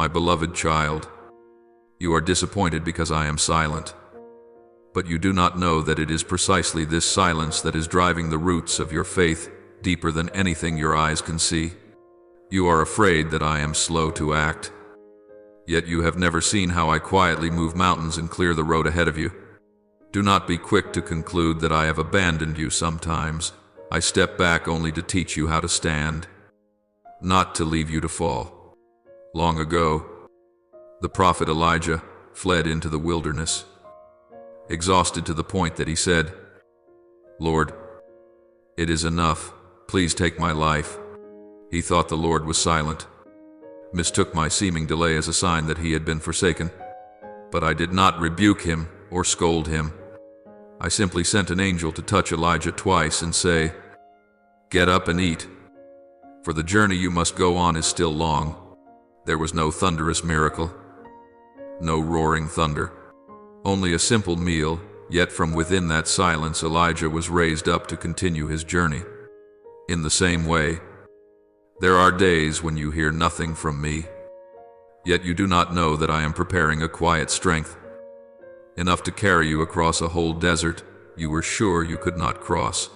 My beloved child, you are disappointed because I am silent. But you do not know that it is precisely this silence that is driving the roots of your faith deeper than anything your eyes can see. You are afraid that I am slow to act. Yet you have never seen how I quietly move mountains and clear the road ahead of you. Do not be quick to conclude that I have abandoned you sometimes. I step back only to teach you how to stand, not to leave you to fall. Long ago, the prophet Elijah fled into the wilderness, exhausted to the point that he said, "Lord, it is enough. Please take my life." He thought the Lord was silent, mistook my seeming delay as a sign that he had been forsaken. But I did not rebuke him or scold him. I simply sent an angel to touch Elijah twice and say, "Get up and eat, for the journey you must go on is still long." There was no thunderous miracle, no roaring thunder, only a simple meal, yet from within that silence Elijah was raised up to continue his journey. In the same way, there are days when you hear nothing from me, yet you do not know that I am preparing a quiet strength, enough to carry you across a whole desert you were sure you could not cross.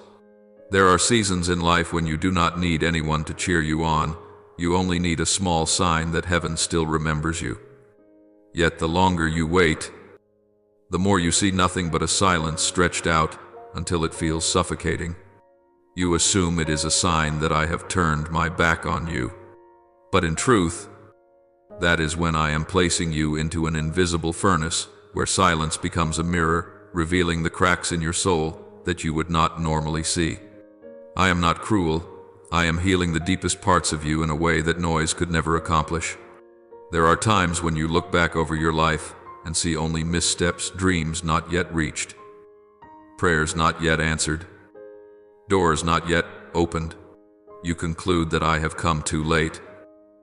There are seasons in life when you do not need anyone to cheer you on. You only need a small sign that heaven still remembers you. Yet the longer you wait, the more you see nothing but a silence stretched out until it feels suffocating. You assume it is a sign that I have turned my back on you. But in truth, that is when I am placing you into an invisible furnace where silence becomes a mirror, revealing the cracks in your soul that you would not normally see. I am not cruel. I am healing the deepest parts of you in a way that noise could never accomplish. There are times when you look back over your life and see only missteps, dreams not yet reached, prayers not yet answered, doors not yet opened. You conclude that I have come too late.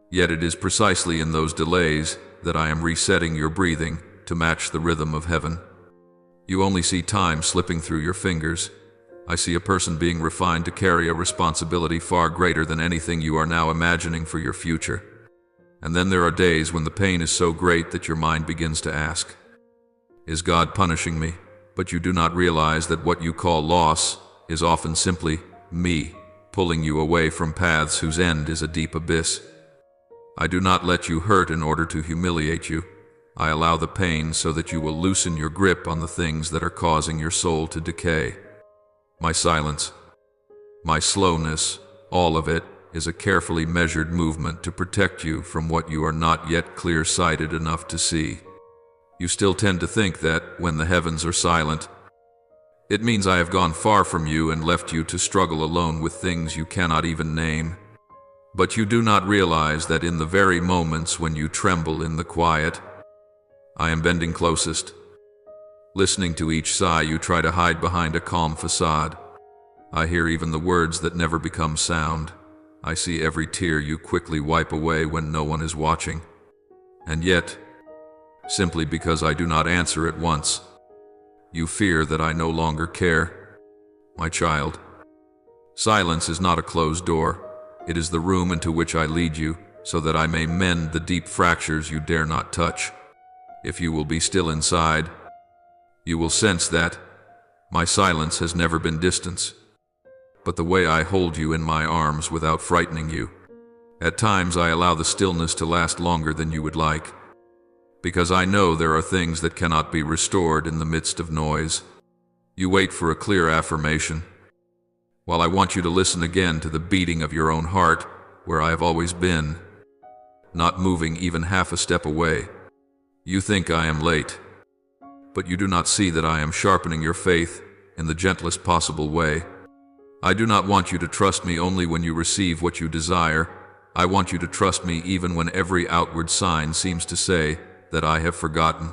Yet it is precisely in those delays that I am resetting your breathing to match the rhythm of heaven. You only see time slipping through your fingers. I see a person being refined to carry a responsibility far greater than anything you are now imagining for your future. And then there are days when the pain is so great that your mind begins to ask, "Is God punishing me?" But you do not realize that what you call loss is often simply me pulling you away from paths whose end is a deep abyss. I do not let you hurt in order to humiliate you. I allow the pain so that you will loosen your grip on the things that are causing your soul to decay. My silence, my slowness, all of it is a carefully measured movement to protect you from what you are not yet clear-sighted enough to see. You still tend to think that when the heavens are silent, it means I have gone far from you and left you to struggle alone with things you cannot even name. But you do not realize that in the very moments when you tremble in the quiet, I am bending closest. Listening to each sigh you try to hide behind a calm facade. I hear even the words that never become sound. I see every tear you quickly wipe away when no one is watching. And yet, simply because I do not answer at once, you fear that I no longer care. My child, silence is not a closed door. It is the room into which I lead you, so that I may mend the deep fractures you dare not touch. If you will be still inside, you will sense that my silence has never been distance, but the way I hold you in my arms without frightening you. At times I allow the stillness to last longer than you would like, because I know there are things that cannot be restored in the midst of noise. You wait for a clear affirmation, while I want you to listen again to the beating of your own heart, where I have always been, not moving even half a step away. You think I am late, but you do not see that I am sharpening your faith in the gentlest possible way. I do not want you to trust me only when you receive what you desire. I want you to trust me even when every outward sign seems to say that I have forgotten.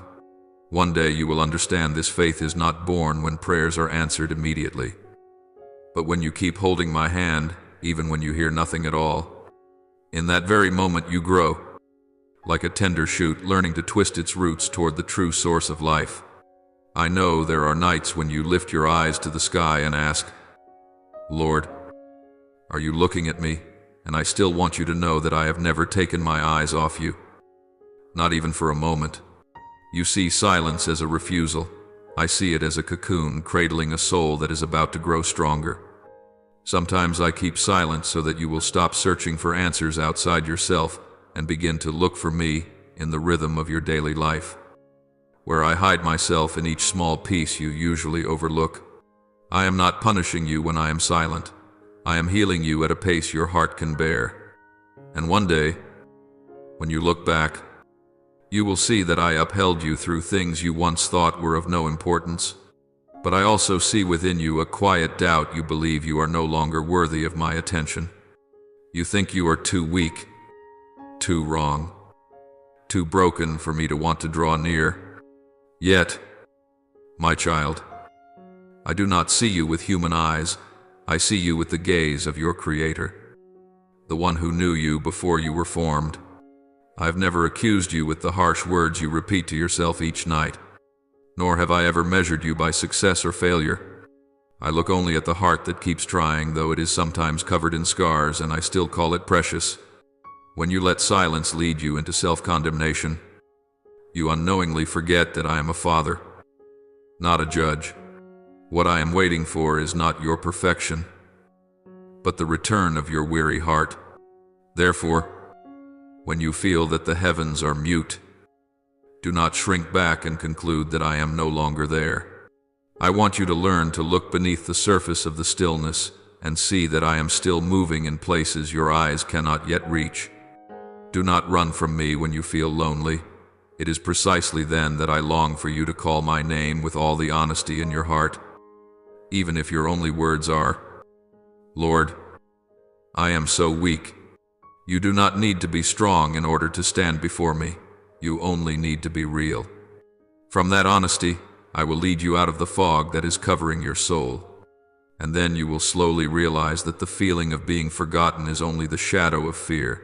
One day you will understand this faith is not born when prayers are answered immediately, but when you keep holding my hand, even when you hear nothing at all. In that very moment you grow, like a tender shoot learning to twist its roots toward the true source of life. I know there are nights when you lift your eyes to the sky and ask, "Lord, are you looking at me?" And I still want you to know that I have never taken my eyes off you. not even for a moment. You see silence as a refusal. I see it as a cocoon cradling a soul that is about to grow stronger. Sometimes I keep silent so that you will stop searching for answers outside yourself and begin to look for me in the rhythm of your daily life, where I hide myself in each small piece you usually overlook. I am not punishing you when I am silent. I am healing you at a pace your heart can bear. And one day, when you look back, you will see that I upheld you through things you once thought were of no importance. But I also see within you a quiet doubt. You believe you are no longer worthy of my attention. You think you are too weak, too wrong, too broken for me to want to draw near. Yet, my child, I do not see you with human eyes. I see you with the gaze of your Creator, the one who knew you before you were formed. I've never accused you with the harsh words you repeat to yourself each night, nor have I ever measured you by success or failure. I look only at the heart that keeps trying, though it is sometimes covered in scars, and I still call it precious. When you let silence lead you into self-condemnation, you unknowingly forget that I am a father, not a judge. What I am waiting for is not your perfection, but the return of your weary heart. Therefore, when you feel that the heavens are mute, do not shrink back and conclude that I am no longer there. I want you to learn to look beneath the surface of the stillness and see that I am still moving in places your eyes cannot yet reach. Do not run from me when you feel lonely. It is precisely then that I long for you to call my name with all the honesty in your heart, even if your only words are, "Lord, I am so weak." You do not need to be strong in order to stand before me. You only need to be real. From that honesty, I will lead you out of the fog that is covering your soul. And then you will slowly realize that the feeling of being forgotten is only the shadow of fear,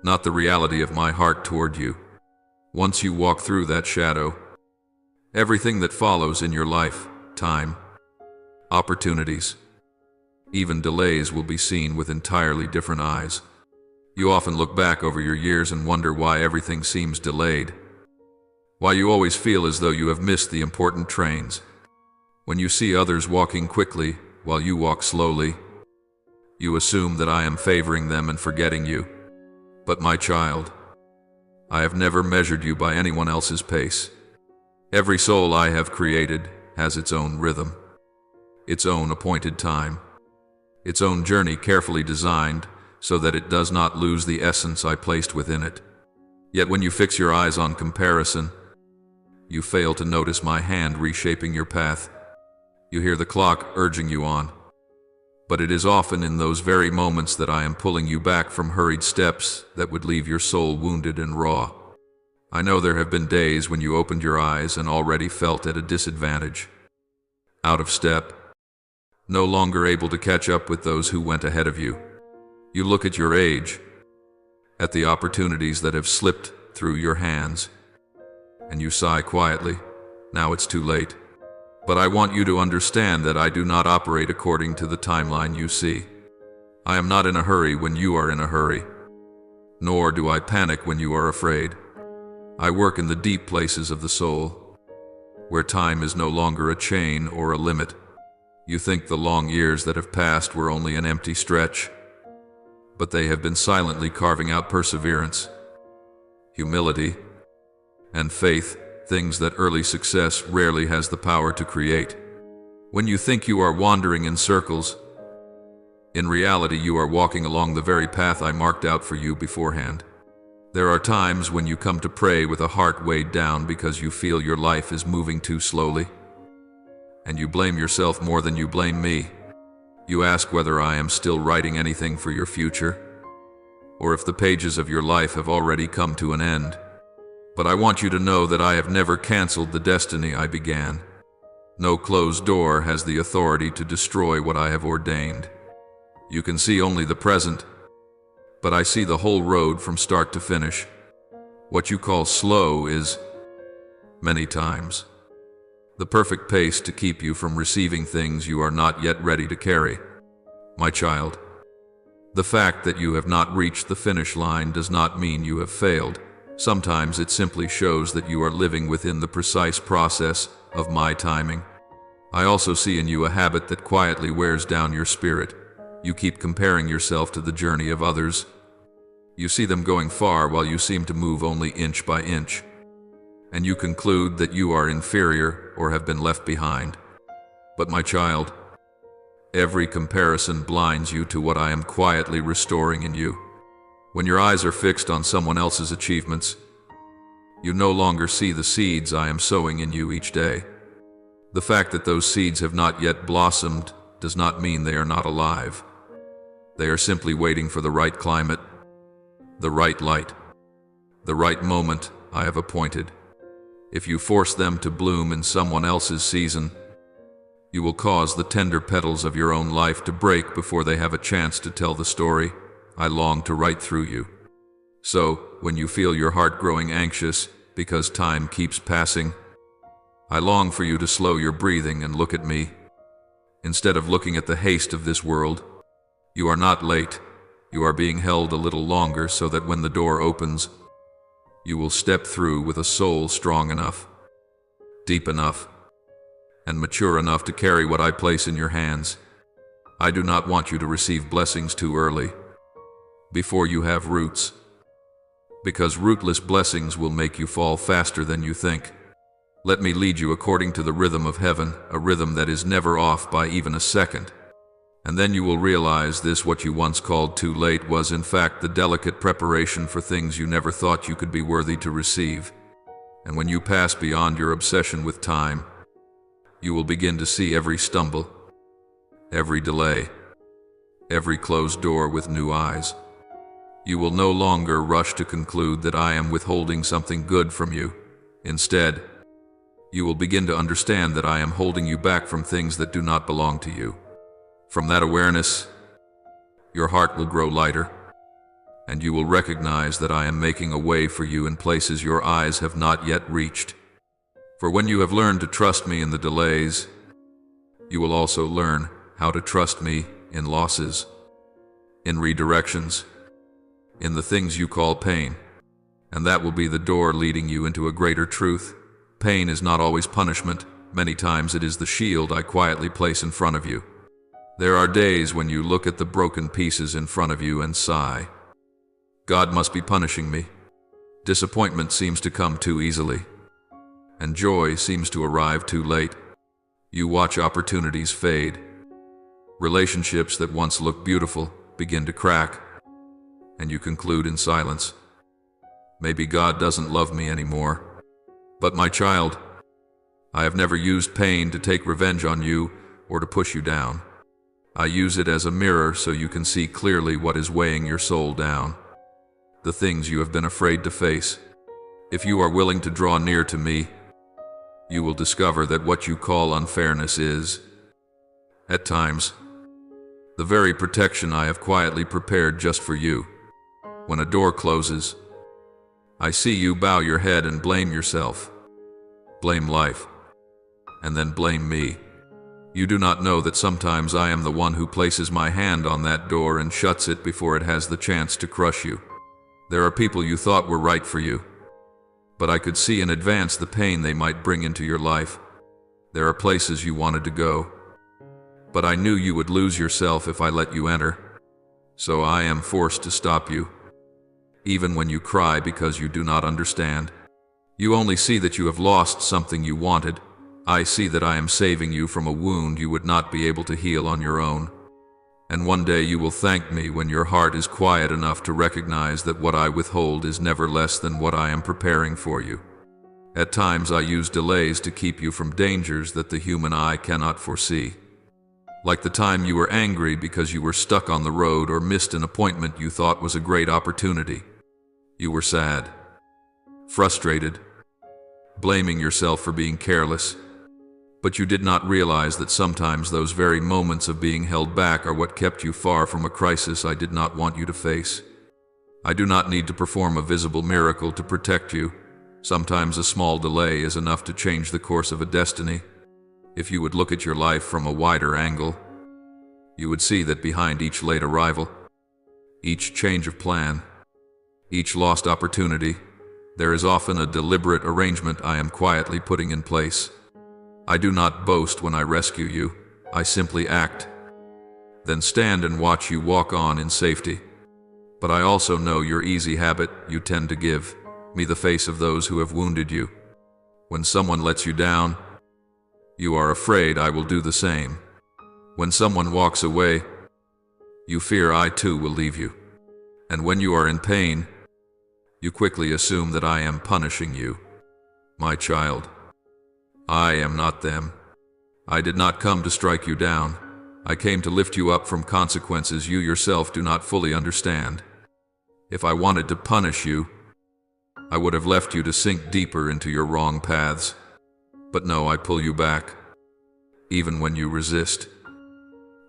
not the reality of my heart toward you. Once you walk through that shadow, everything that follows in your life, time, opportunities, even delays, will be seen with entirely different eyes. You often look back over your years and wonder why everything seems delayed, why you always feel as though you have missed the important trains. When you see others walking quickly while you walk slowly, you assume that I am favoring them and forgetting you. But my child, I have never measured you by anyone else's pace. Every soul I have created has its own rhythm, its own appointed time, its own journey carefully designed so that it does not lose the essence I placed within it. Yet when you fix your eyes on comparison, you fail to notice my hand reshaping your path. You hear the clock urging you on, but it is often in those very moments that I am pulling you back from hurried steps that would leave your soul wounded and raw. I know there have been days when you opened your eyes and already felt at a disadvantage, out of step, no longer able to catch up with those who went ahead of you. You look at your age, at the opportunities that have slipped through your hands, and you sigh quietly. Now it's too late. But I want you to understand that I do not operate according to the timeline you see. I am not in a hurry when you are in a hurry, nor do I panic when you are afraid. I work in the deep places of the soul, where time is no longer a chain or a limit. You think the long years that have passed were only an empty stretch, but they have been silently carving out perseverance, humility, and faith, things that early success rarely has the power to create. When you think you are wandering in circles, in reality you are walking along the very path I marked out for you beforehand. There are times when you come to pray with a heart weighed down because you feel your life is moving too slowly, and you blame yourself more than you blame me. You ask whether I am still writing anything for your future, or if the pages of your life have already come to an end. But I want you to know that I have never canceled the destiny I began. No closed door has the authority to destroy what I have ordained. You can see only the present, but I see the whole road from start to finish. What you call slow is, many times, the perfect pace to keep you from receiving things you are not yet ready to carry. My child, the fact that you have not reached the finish line does not mean you have failed. Sometimes it simply shows that you are living within the precise process of my timing. I also see in you a habit that quietly wears down your spirit. You keep comparing yourself to the journey of others. You see them going far while you seem to move only inch by inch. And you conclude that you are inferior or have been left behind. But my child, every comparison blinds you to what I am quietly restoring in you. When your eyes are fixed on someone else's achievements, you no longer see the seeds I am sowing in you each day. The fact that those seeds have not yet blossomed does not mean they are not alive. They are simply waiting for the right climate, the right light, the right moment I have appointed. If you force them to bloom in someone else's season, you will cause the tender petals of your own life to break before they have a chance to tell the story I long to write through you. So, when you feel your heart growing anxious because time keeps passing, I long for you to slow your breathing and look at me. Instead of looking at the haste of this world, you are not late. You are being held a little longer so that when the door opens, you will step through with a soul strong enough, deep enough, and mature enough to carry what I place in your hands. I do not want you to receive blessings too early, before you have roots, because rootless blessings will make you fall faster than you think. Let me lead you according to the rhythm of heaven, a rhythm that is never off by even a second. And then you will realize this: what you once called too late was in fact the delicate preparation for things you never thought you could be worthy to receive. And when you pass beyond your obsession with time, you will begin to see every stumble, every delay, every closed door with new eyes. You will no longer rush to conclude that I am withholding something good from you. Instead, you will begin to understand that I am holding you back from things that do not belong to you. From that awareness, your heart will grow lighter, and you will recognize that I am making a way for you in places your eyes have not yet reached. For when you have learned to trust me in the delays, you will also learn how to trust me in losses, in redirections, in the things you call pain. And that will be the door leading you into a greater truth. Pain is not always punishment. Many times it is the shield I quietly place in front of you. There are days when you look at the broken pieces in front of you and sigh, God must be punishing me. Disappointment seems to come too easily, and joy seems to arrive too late. You watch opportunities fade. Relationships that once looked beautiful begin to crack, and you conclude in silence, maybe God doesn't love me anymore. But my child, I have never used pain to take revenge on you or to push you down. I use it as a mirror so you can see clearly what is weighing your soul down, the things you have been afraid to face. If you are willing to draw near to me, you will discover that what you call unfairness is, at times, the very protection I have quietly prepared just for you. When a door closes, I see you bow your head and blame yourself, blame life, and then blame me. You do not know that sometimes I am the one who places my hand on that door and shuts it before it has the chance to crush you. There are people you thought were right for you, but I could see in advance the pain they might bring into your life. There are places you wanted to go, but I knew you would lose yourself if I let you enter. So I am forced to stop you. Even when you cry because you do not understand, you only see that you have lost something you wanted. I see that I am saving you from a wound you would not be able to heal on your own. And one day you will thank me when your heart is quiet enough to recognize that what I withhold is never less than what I am preparing for you. At times I use delays to keep you from dangers that the human eye cannot foresee. Like the time you were angry because you were stuck on the road or missed an appointment you thought was a great opportunity. You were sad, frustrated, blaming yourself for being careless. But you did not realize that sometimes those very moments of being held back are what kept you far from a crisis I did not want you to face. I do not need to perform a visible miracle to protect you. Sometimes a small delay is enough to change the course of a destiny. If you would look at your life from a wider angle, you would see that behind each late arrival, each change of plan, each lost opportunity, There is often a deliberate arrangement I am quietly putting in place. I do not boast when I rescue you, I simply act. Then stand and watch you walk on in safety. But I also know your easy habit you tend to give me the face of those who have wounded you. When someone lets you down, you are afraid I will do the same. When someone walks away, you fear I too will leave you. And when you are in pain, you quickly assume that I am punishing you. My child, I am not them. I did not come to strike you down. I came to lift you up from consequences you yourself do not fully understand. If I wanted to punish you, I would have left you to sink deeper into your wrong paths. But no, I pull you back, even when you resist,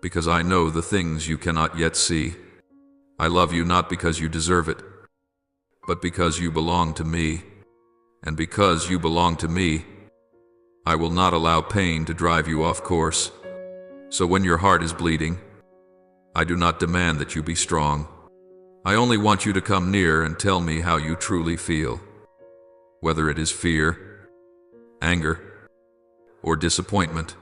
because I know the things you cannot yet see. I love you not because you deserve it, but because you belong to me. And because you belong to me, I will not allow pain to drive you off course. So when your heart is bleeding, I do not demand that you be strong. I only want you to come near and tell me how you truly feel. Whether it is fear, anger, or disappointment,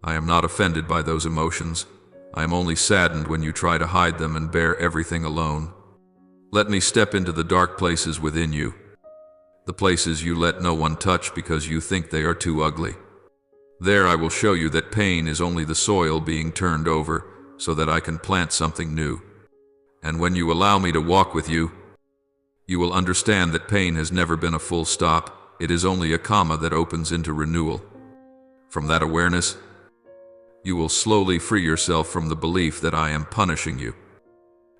I am not offended by those emotions. I am only saddened when you try to hide them and bear everything alone. Let me step into the dark places within you, the places you let no one touch because you think they are too ugly. There I will show you that pain is only the soil being turned over so that I can plant something new. And when you allow me to walk with you, you will understand that pain has never been a full stop. It is only a comma that opens into renewal. From that awareness, you will slowly free yourself from the belief that I am punishing you,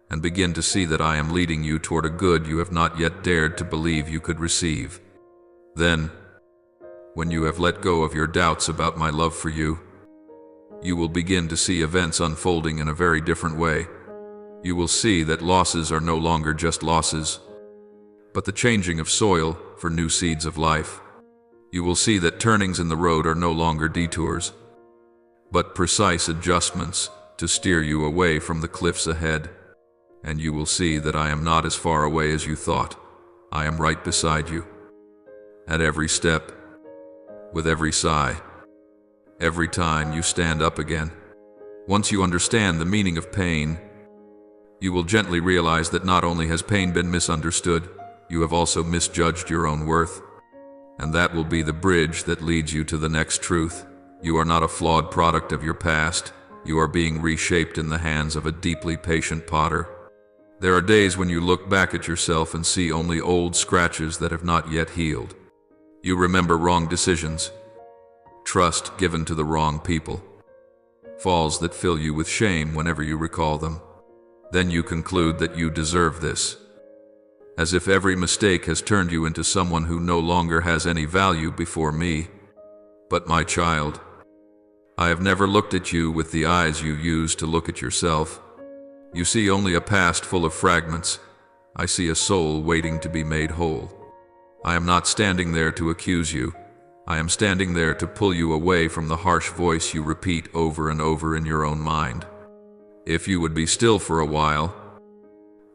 and begin to see that I am leading you toward a good you have not yet dared to believe you could receive. Then, when you have let go of your doubts about my love for you, you will begin to see events unfolding in a very different way. You will see that losses are no longer just losses, but the changing of soil for new seeds of life. You will see that turnings in the road are no longer detours, but precise adjustments to steer you away from the cliffs ahead. And you will see that I am not as far away as you thought. I am right beside you. At every step, with every sigh, every time you stand up again. Once you understand the meaning of pain, you will gently realize that not only has pain been misunderstood, you have also misjudged your own worth. And that will be the bridge that leads you to the next truth. You are not a flawed product of your past. You are being reshaped in the hands of a deeply patient potter. There are days when you look back at yourself and see only old scratches that have not yet healed. You remember wrong decisions, trust given to the wrong people, falls that fill you with shame whenever you recall them. Then you conclude that you deserve this, as if every mistake has turned you into someone who no longer has any value before me. But my child, I have never looked at you with the eyes you use to look at yourself. You see only a past full of fragments. I see a soul waiting to be made whole. I am not standing there to accuse you. I am standing there to pull you away from the harsh voice you repeat over and over in your own mind. If you would be still for a while,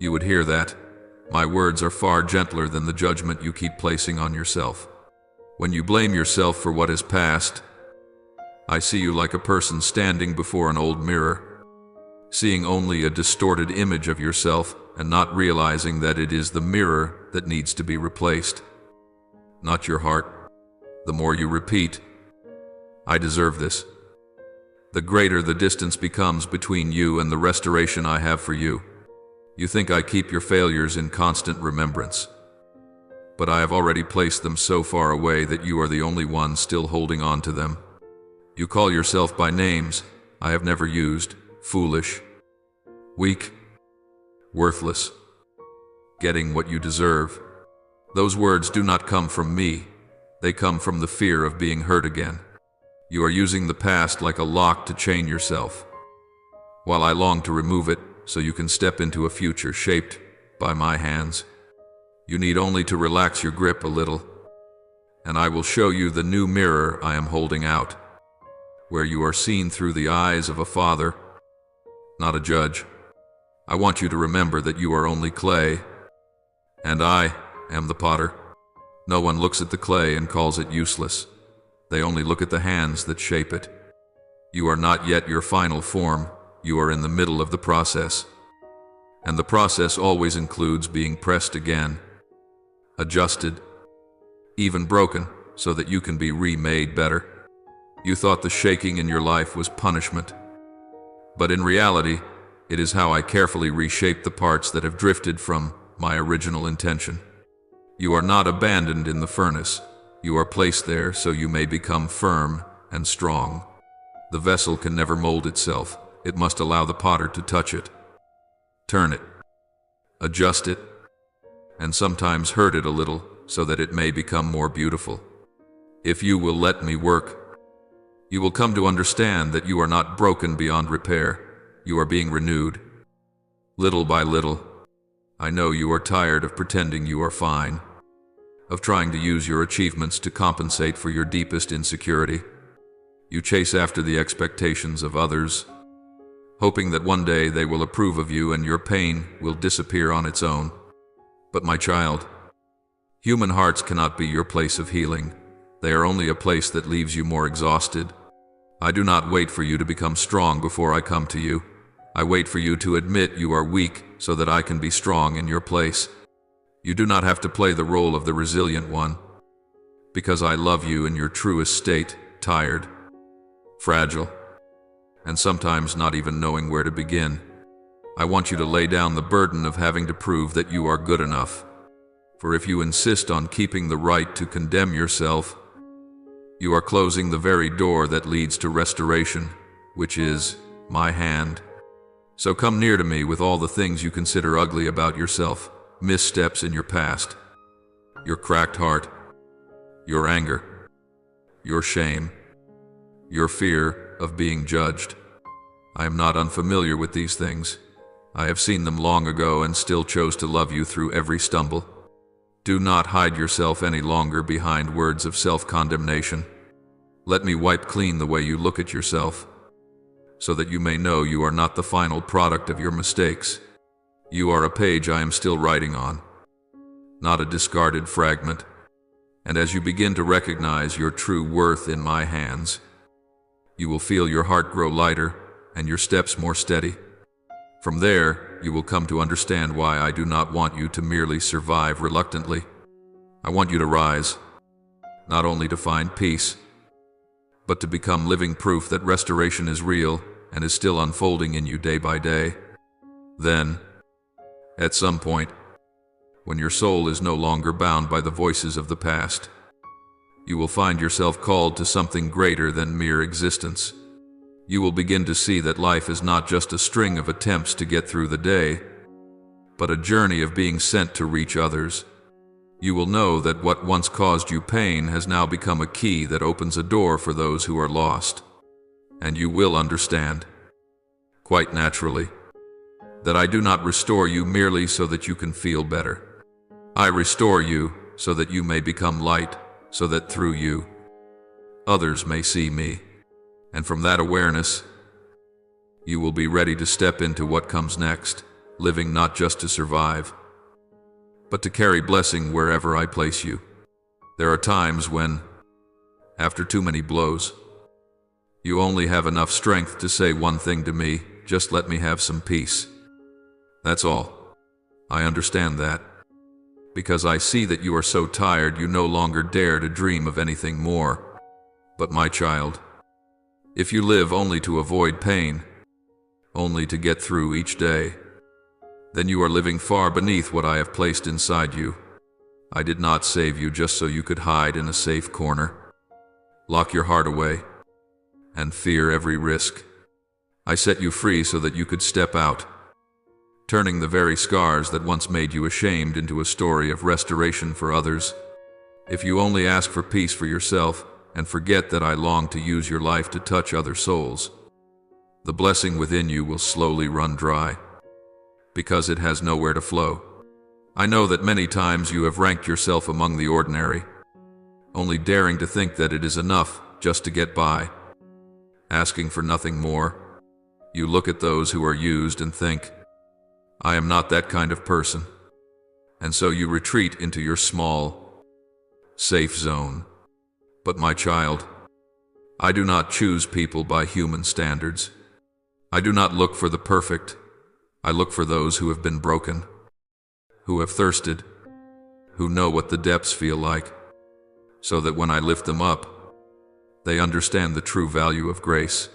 you would hear that my words are far gentler than the judgment you keep placing on yourself. When you blame yourself for what is past, I see you like a person standing before an old mirror, seeing only a distorted image of yourself and not realizing that it is the mirror that needs to be replaced, not your heart. The more you repeat, I deserve this, the greater the distance becomes between you and the restoration I have for you. You think I keep your failures in constant remembrance, but I have already placed them so far away that you are the only one still holding on to them. You call yourself by names I have never used: foolish, weak, worthless, getting what you deserve. Those words do not come from me. They come from the fear of being hurt again. You are using the past like a lock to chain yourself, while I long to remove it so you can step into a future shaped by my hands. You need only to relax your grip a little, and I will show you the new mirror I am holding out, where you are seen through the eyes of a father, not a judge. I want you to remember that you are only clay, and I am the potter. No one looks at the clay and calls it useless. They only look at the hands that shape it. You are not yet your final form. You are in the middle of the process. And the process always includes being pressed again, adjusted, even broken, so that you can be remade better. You thought the shaking in your life was punishment. But in reality, it is how I carefully reshape the parts that have drifted from my original intention. You are not abandoned in the furnace. You are placed there so you may become firm and strong. The vessel can never mold itself. It must allow the potter to touch it, turn it, adjust it, and sometimes hurt it a little so that it may become more beautiful. If you will let me work, you will come to understand that you are not broken beyond repair. You are being renewed. Little by little. I know you are tired of pretending you are fine, of trying to use your achievements to compensate for your deepest insecurity. You chase after the expectations of others, hoping that one day they will approve of you and your pain will disappear on its own. But my child, human hearts cannot be your place of healing. They are only a place that leaves you more exhausted. I do not wait for you to become strong before I come to you. I wait for you to admit you are weak so that I can be strong in your place. You do not have to play the role of the resilient one, because I love you in your truest state, tired, fragile, and sometimes not even knowing where to begin. I want you to lay down the burden of having to prove that you are good enough. For if you insist on keeping the right to condemn yourself, you are closing the very door that leads to restoration, which is my hand. So come near to me with all the things you consider ugly about yourself, missteps in your past, your cracked heart, your anger, your shame, your fear of being judged. I am not unfamiliar with these things. I have seen them long ago and still chose to love you through every stumble. Do not hide yourself any longer behind words of self-condemnation. Let me wipe clean the way you look at yourself, so that you may know you are not the final product of your mistakes. You are a page I am still writing on, not a discarded fragment. And as you begin to recognize your true worth in my hands, you will feel your heart grow lighter and your steps more steady. From there, you will come to understand why I do not want you to merely survive reluctantly. I want you to rise, not only to find peace, but to become living proof that restoration is real and is still unfolding in you day by day. Then, at some point, when your soul is no longer bound by the voices of the past, you will find yourself called to something greater than mere existence. You will begin to see that life is not just a string of attempts to get through the day, but a journey of being sent to reach others. You will know that what once caused you pain has now become a key that opens a door for those who are lost. And you will understand, quite naturally, that I do not restore you merely so that you can feel better. I restore you so that you may become light, so that through you, others may see me. And from that awareness, you will be ready to step into what comes next, living not just to survive, but to carry blessing wherever I place you. There are times when, after too many blows, you only have enough strength to say one thing to me: just let me have some peace. That's all. I understand that, because I see that you are so tired you no longer dare to dream of anything more. But my child, if you live only to avoid pain, only to get through each day, then you are living far beneath what I have placed inside you. I did not save you just so you could hide in a safe corner, lock your heart away, and fear every risk. I set you free so that you could step out, turning the very scars that once made you ashamed into a story of restoration for others. If you only ask for peace for yourself and forget that I long to use your life to touch other souls, the blessing within you will slowly run dry, because it has nowhere to flow. I know that many times you have ranked yourself among the ordinary, only daring to think that it is enough just to get by, asking for nothing more. You look at those who are used and think, I am not that kind of person. And so you retreat into your small, safe zone. But my child, I do not choose people by human standards. I do not look for the perfect. I look for those who have been broken, who have thirsted, who know what the depths feel like, so that when I lift them up, they understand the true value of grace.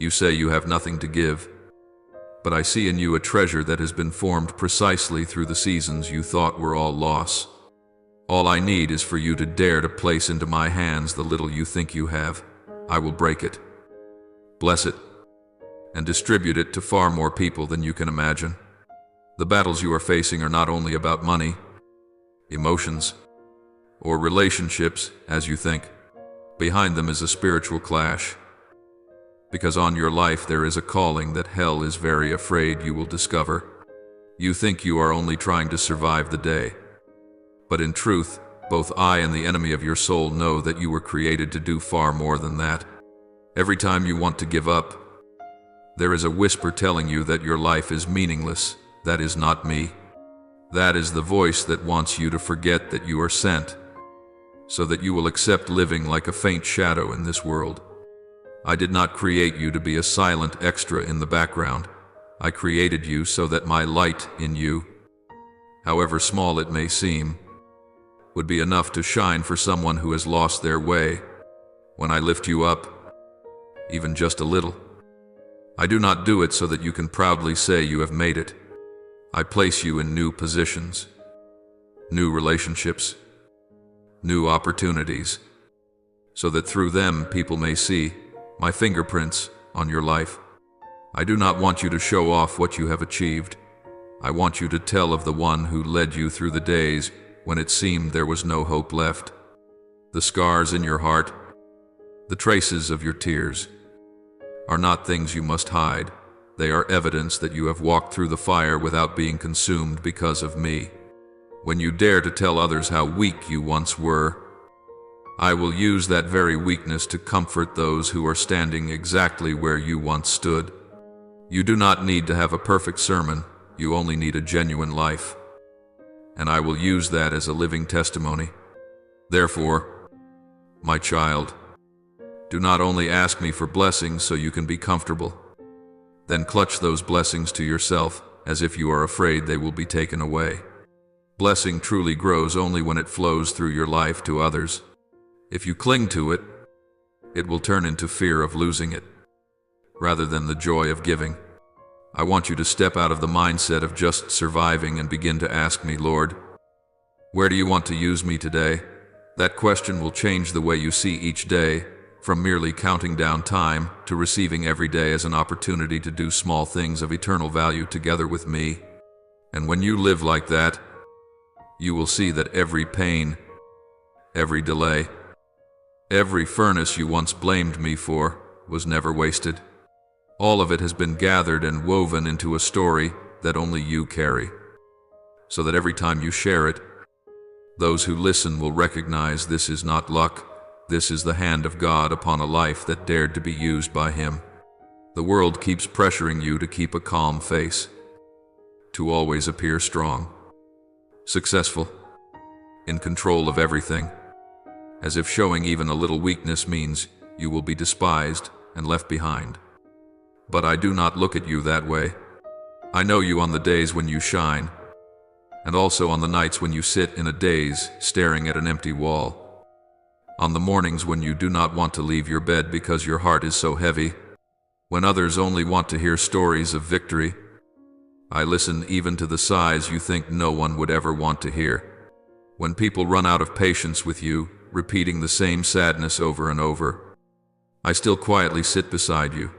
You say you have nothing to give, but I see in you a treasure that has been formed precisely through the seasons you thought were all loss. All I need is for you to dare to place into my hands the little you think you have. I will break it, bless it, and distribute it to far more people than you can imagine. The battles you are facing are not only about money, emotions, or relationships, as you think. Behind them is a spiritual clash. Because on your life there is a calling that hell is very afraid you will discover. You think you are only trying to survive the day. But in truth, both I and the enemy of your soul know that you were created to do far more than that. Every time you want to give up, there is a whisper telling you that your life is meaningless. That is not me. That is the voice that wants you to forget that you are sent, so that you will accept living like a faint shadow in this world. I did not create you to be a silent extra in the background. I created you so that my light in you, however small it may seem, would be enough to shine for someone who has lost their way. When I lift you up, even just a little, I do not do it so that you can proudly say you have made it. I place you in new positions, new relationships, new opportunities, so that through them people may see my fingerprints on your life. I do not want you to show off what you have achieved. I want you to tell of the one who led you through the days when it seemed there was no hope left. The scars in your heart, the traces of your tears, are not things you must hide. They are evidence that you have walked through the fire without being consumed because of me. When you dare to tell others how weak you once were, I will use that very weakness to comfort those who are standing exactly where you once stood. You do not need to have a perfect sermon, you only need a genuine life. And I will use that as a living testimony. Therefore, my child, do not only ask me for blessings so you can be comfortable, then clutch those blessings to yourself as if you are afraid they will be taken away. Blessing truly grows only when it flows through your life to others. If you cling to it, it will turn into fear of losing it, rather than the joy of giving. I want you to step out of the mindset of just surviving and begin to ask me, Lord, where do you want to use me today? That question will change the way you see each day, from merely counting down time to receiving every day as an opportunity to do small things of eternal value together with me. And when you live like that, you will see that every pain, every delay, every furnace you once blamed me for was never wasted. All of it has been gathered and woven into a story that only you carry, so that every time you share it, those who listen will recognize this is not luck, this is the hand of God upon a life that dared to be used by Him. The world keeps pressuring you to keep a calm face, to always appear strong, successful, in control of everything, as if showing even a little weakness means you will be despised and left behind. But I do not look at you that way. I know you on the days when you shine, and also on the nights when you sit in a daze staring at an empty wall. On the mornings when you do not want to leave your bed because your heart is so heavy, when others only want to hear stories of victory. I listen even to the sighs you think no one would ever want to hear. When people run out of patience with you, repeating the same sadness over and over, I still quietly sit beside you,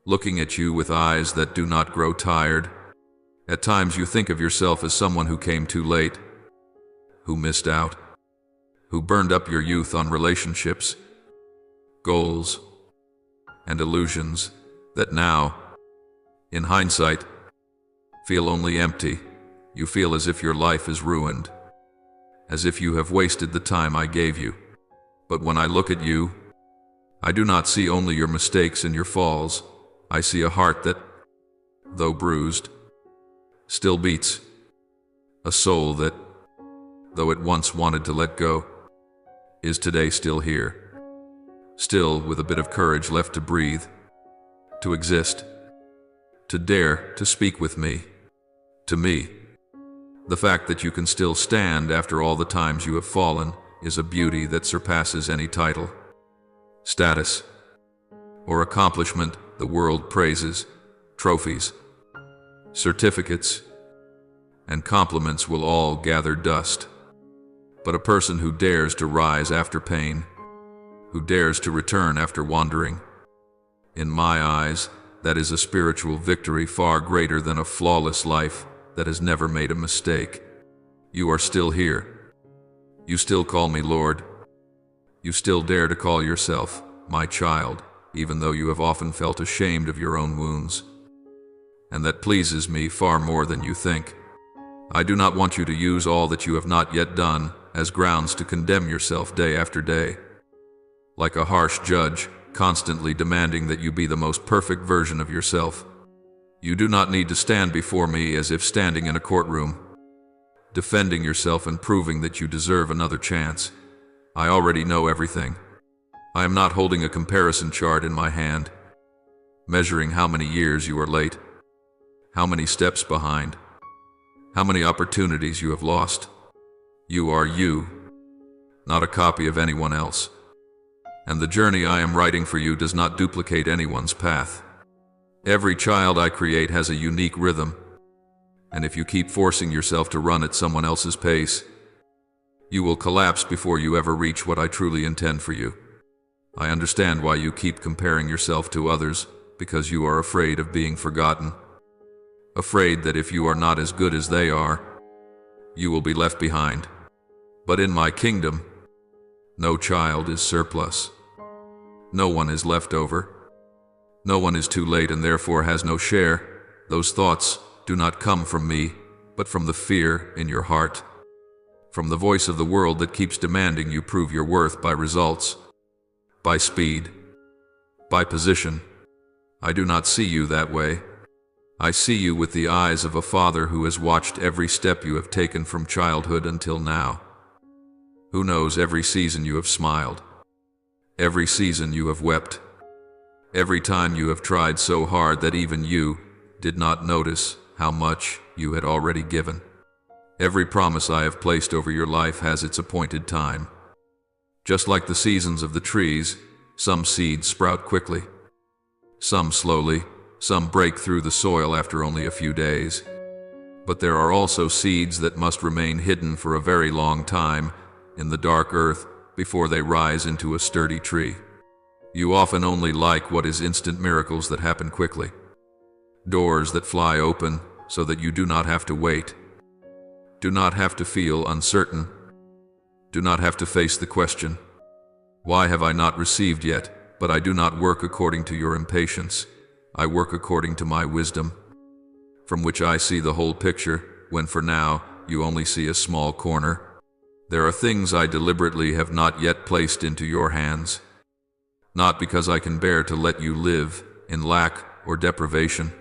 looking at you with eyes that do not grow tired. At times you think of yourself as someone who came too late, who missed out, who burned up your youth on relationships, goals, and illusions that now, in hindsight, feel only empty. You feel as if your life is ruined, as if you have wasted the time I gave you. But when I look at you, I do not see only your mistakes and your falls. I see a heart that, though bruised, still beats. A soul that, though it once wanted to let go, Is today still here? Still with a bit of courage left to breathe, to exist, to dare to speak with me, to me? The fact that you can still stand after all the times you have fallen is a beauty that surpasses any title, status, or accomplishment the world praises. Trophies, certificates, and compliments will all gather dust. But a person who dares to rise after pain, who dares to return after wandering, in my eyes, that is a spiritual victory far greater than a flawless life that has never made a mistake. You are still here. You still call me Lord. You still dare to call yourself my child, even though you have often felt ashamed of your own wounds. And that pleases me far more than you think. I do not want you to use all that you have not yet done as grounds to condemn yourself day after day, like a harsh judge constantly demanding that you be the most perfect version of yourself. You do not need to stand before me as if standing in a courtroom, defending yourself and proving that you deserve another chance. I already know everything. I am not holding a comparison chart in my hand, measuring how many years you are late, how many steps behind, how many opportunities you have lost. You are you, not a copy of anyone else. And the journey I am writing for you does not duplicate anyone's path. Every child I create has a unique rhythm, and if you keep forcing yourself to run at someone else's pace, you will collapse before you ever reach what I truly intend for you. I understand why you keep comparing yourself to others, because you are afraid of being forgotten. Afraid that if you are not as good as they are, you will be left behind. But in my kingdom, no child is surplus. No one is left over. No one is too late and therefore has no share. Those thoughts do not come from me, but from the fear in your heart, from the voice of the world that keeps demanding you prove your worth by results, by speed, by position. I do not see you that way. I see you with the eyes of a father who has watched every step you have taken from childhood until now, who knows every season you have smiled, every season you have wept, every time you have tried so hard that even you did not notice how much you had already given. Every promise I have placed over your life has its appointed time. Just like the seasons of the trees, some seeds sprout quickly, some slowly, some break through the soil after only a few days. But there are also seeds that must remain hidden for a very long time in the dark earth before they rise into a sturdy tree. You often only like what is instant miracles that happen quickly, doors that fly open so that you do not have to wait, do not have to feel uncertain, do not have to face the question, why have I not received yet? But I do not work according to your impatience. I work according to my wisdom, from which I see the whole picture, when for now you only see a small corner. There are things I deliberately have not yet placed into your hands, not because I can bear to let you live in lack or deprivation,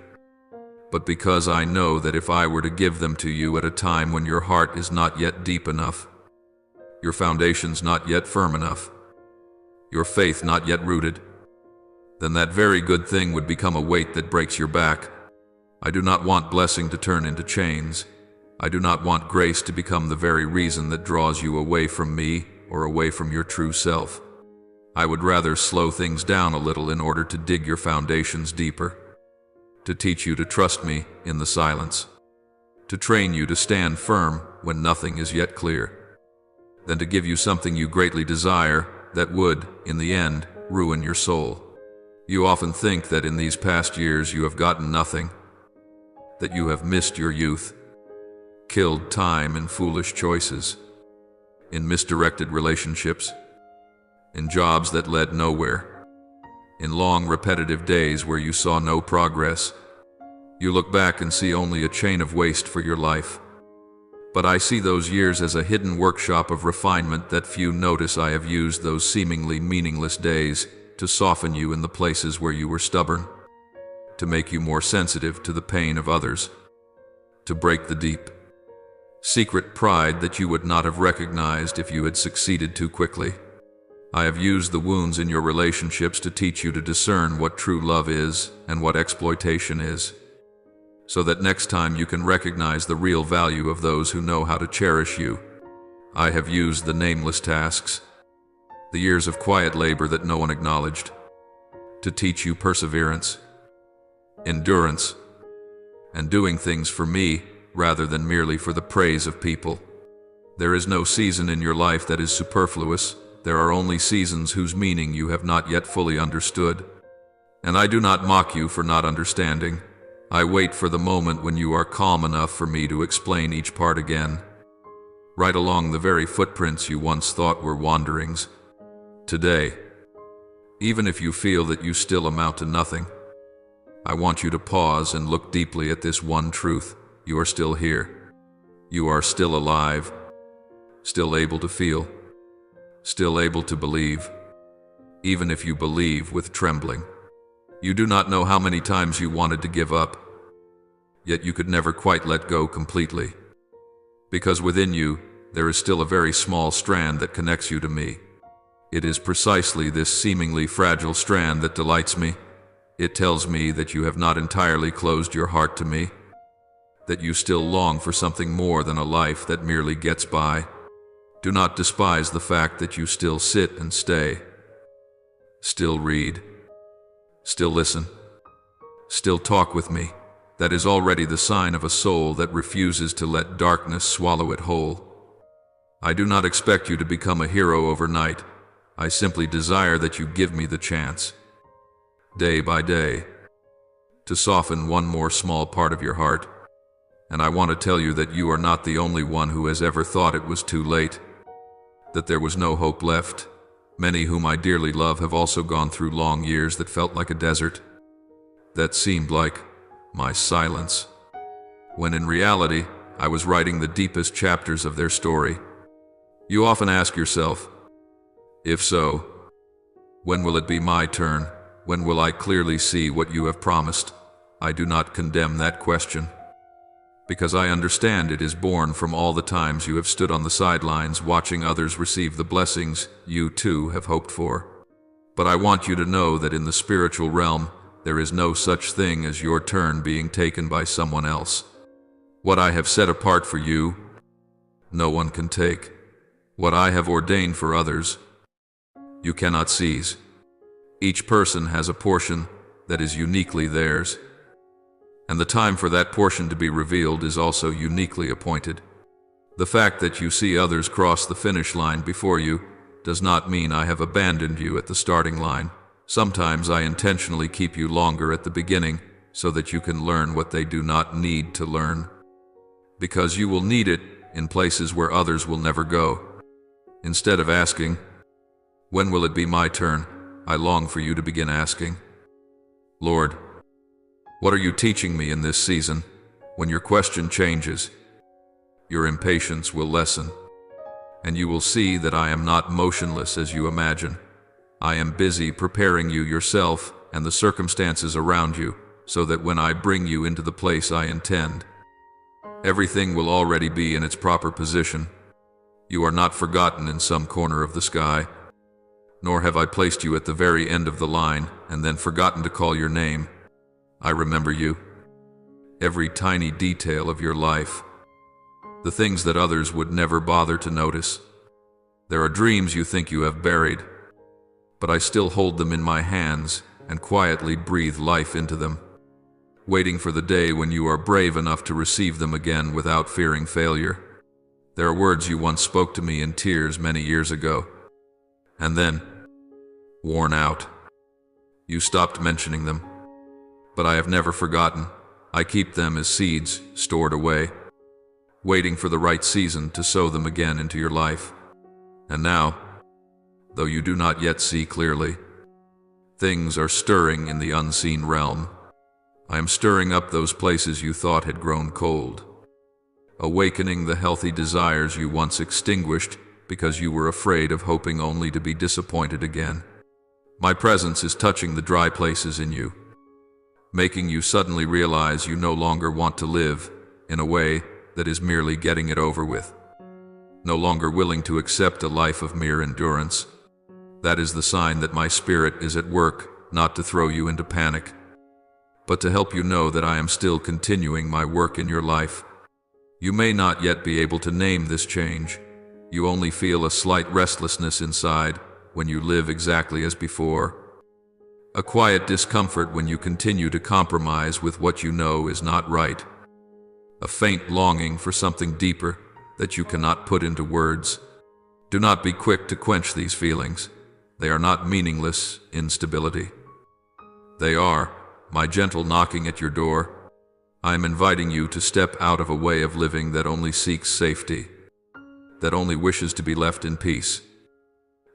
but because I know that if I were to give them to you at a time when your heart is not yet deep enough, your foundations not yet firm enough, your faith not yet rooted, then that very good thing would become a weight that breaks your back. I do not want blessing to turn into chains. I do not want grace to become the very reason that draws you away from me or away from your true self. I would rather slow things down a little in order to dig your foundations deeper, to teach you to trust me in the silence, to train you to stand firm when nothing is yet clear, than to give you something you greatly desire that would, in the end, ruin your soul. You often think that in these past years you have gotten nothing, that you have missed your youth, killed time in foolish choices, in misdirected relationships, in jobs that led nowhere, in long repetitive days where you saw no progress. You look back and see only a chain of waste for your life. But I see those years as a hidden workshop of refinement that few notice. I have used those seemingly meaningless days to soften you in the places where you were stubborn, to make you more sensitive to the pain of others, to break the deep, secret pride that you would not have recognized if you had succeeded too quickly. I have used the wounds in your relationships to teach you to discern what true love is and what exploitation is, so that next time you can recognize the real value of those who know how to cherish you. I have used the nameless tasks, the years of quiet labor that no one acknowledged, to teach you perseverance, endurance, and doing things for me rather than merely for the praise of people. There is no season in your life that is superfluous. There are only seasons whose meaning you have not yet fully understood. And I do not mock you for not understanding. I wait for the moment when you are calm enough for me to explain each part again, right along the very footprints you once thought were wanderings. Today, even if you feel that you still amount to nothing, I want you to pause and look deeply at this one truth. You are still here. You are still alive, still able to feel, still able to believe, even if you believe with trembling. You do not know how many times you wanted to give up, yet you could never quite let go completely, because within you there is still a very small strand that connects you to me. It is precisely this seemingly fragile strand that delights me. It tells me that you have not entirely closed your heart to me, that you still long for something more than a life that merely gets by. Do not despise the fact that you still sit and stay, still read, still listen, still talk with me. That is already the sign of a soul that refuses to let darkness swallow it whole. I do not expect you to become a hero overnight. I simply desire that you give me the chance, day by day, to soften one more small part of your heart. And I want to tell you that you are not the only one who has ever thought it was too late, that there was no hope left. Many whom I dearly love have also gone through long years that felt like a desert, that seemed like my silence, when in reality I was writing the deepest chapters of their story. You often ask yourself, if so, when will it be my turn? When will I clearly see what you have promised? I do not condemn that question, because I understand it is born from all the times you have stood on the sidelines watching others receive the blessings you too have hoped for. But I want you to know that in the spiritual realm, there is no such thing as your turn being taken by someone else. What I have set apart for you, no one can take. What I have ordained for others, you cannot seize. Each person has a portion that is uniquely theirs, and the time for that portion to be revealed is also uniquely appointed. The fact that you see others cross the finish line before you does not mean I have abandoned you at the starting line. Sometimes I intentionally keep you longer at the beginning so that you can learn what they do not need to learn, because you will need it in places where others will never go. Instead of asking, when will it be my turn? I long for you to begin asking, Lord, what are you teaching me in this season? When your question changes, your impatience will lessen, and you will see that I am not motionless as you imagine. I am busy preparing you yourself and the circumstances around you, so that when I bring you into the place I intend, everything will already be in its proper position. You are not forgotten in some corner of the sky, nor have I placed you at the very end of the line and then forgotten to call your name. I remember you, every tiny detail of your life, the things that others would never bother to notice. There are dreams you think you have buried, but I still hold them in my hands and quietly breathe life into them, waiting for the day when you are brave enough to receive them again without fearing failure. There are words you once spoke to me in tears many years ago, and then, worn out, you stopped mentioning them. But I have never forgotten. I keep them as seeds stored away, waiting for the right season to sow them again into your life. And now, though you do not yet see clearly, things are stirring in the unseen realm. I am stirring up those places you thought had grown cold, awakening the healthy desires you once extinguished because you were afraid of hoping only to be disappointed again. My presence is touching the dry places in you, making you suddenly realize you no longer want to live in a way that is merely getting it over with, no longer willing to accept a life of mere endurance, That is the sign that my spirit is at work, not to throw you into panic, but to help you know that I am still continuing my work in your life. You may not yet be able to name this change. You only feel a slight restlessness inside when you live exactly as before. A quiet discomfort when you continue to compromise with what you know is not right. A faint longing for something deeper that you cannot put into words. Do not be quick to quench these feelings. They are not meaningless instability. They are my gentle knocking at your door. I am inviting you to step out of a way of living that only seeks safety, that only wishes to be left in peace,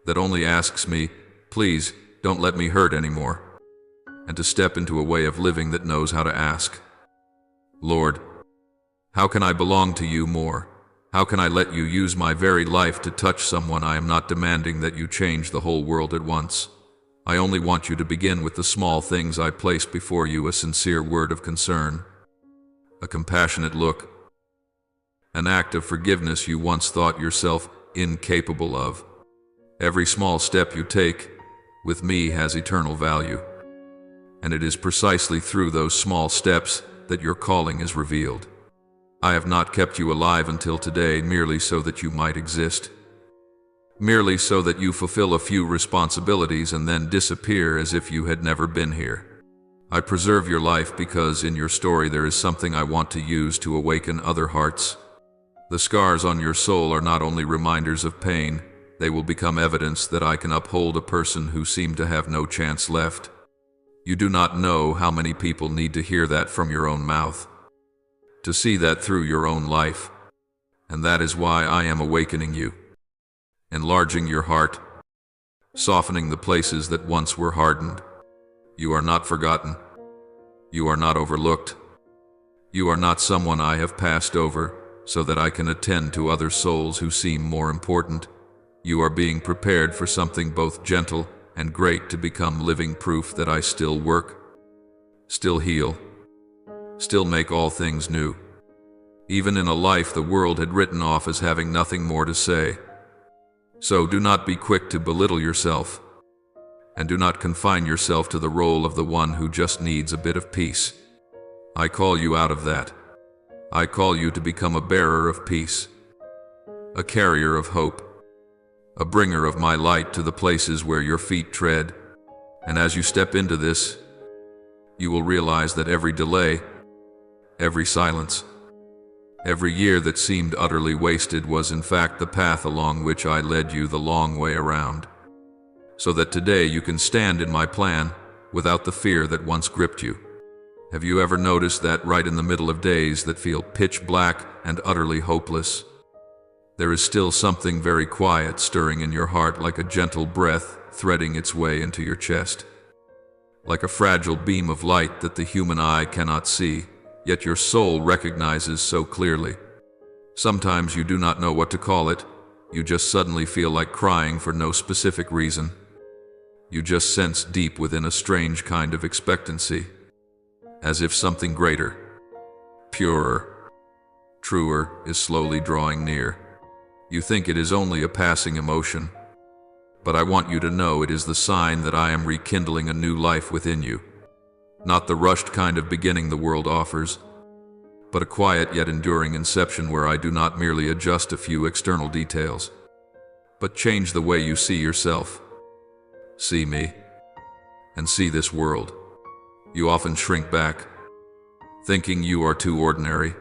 that only asks me, please, don't let me hurt anymore, and to step into a way of living that knows how to ask, Lord, how can I belong to you more? How can I let you use my very life to touch someone? I am not demanding that you change the whole world at once. I only want you to begin with the small things I place before you: a sincere word of concern, a compassionate look, an act of forgiveness you once thought yourself incapable of. Every small step you take with me has eternal value, and it is precisely through those small steps that your calling is revealed. I have not kept you alive until today merely so that you might exist, merely so that you fulfill a few responsibilities and then disappear as if you had never been here. I preserve your life because in your story there is something I want to use to awaken other hearts. The scars on your soul are not only reminders of pain, they will become evidence that I can uphold a person who seemed to have no chance left. You do not know how many people need to hear that from your own mouth, to see that through your own life. And that is why I am awakening you, enlarging your heart, softening the places that once were hardened. You are not forgotten. You are not overlooked. You are not someone I have passed over so that I can attend to other souls who seem more important. You are being prepared for something both gentle and great, to become living proof that I still work, still heal, still make all things new. Even in a life the world had written off as having nothing more to say. So do not be quick to belittle yourself, and do not confine yourself to the role of the one who just needs a bit of peace. I call you out of that. I call you to become a bearer of peace, a carrier of hope, a bringer of my light to the places where your feet tread. And as you step into this, you will realize that every delay, every silence, every year that seemed utterly wasted was in fact the path along which I led you the long way around, so that today you can stand in my plan without the fear that once gripped you. Have you ever noticed that right in the middle of days that feel pitch black and utterly hopeless, there is still something very quiet stirring in your heart, like a gentle breath threading its way into your chest, like a fragile beam of light that the human eye cannot see, yet your soul recognizes so clearly? Sometimes you do not know what to call it. You just suddenly feel like crying for no specific reason. You just sense deep within a strange kind of expectancy, as if something greater, purer, truer is slowly drawing near. You think it is only a passing emotion, but I want you to know it is the sign that I am rekindling a new life within you. Not the rushed kind of beginning the world offers, but a quiet yet enduring inception where I do not merely adjust a few external details, but change the way you see yourself, see me, and see this world. You often shrink back, thinking you are too ordinary,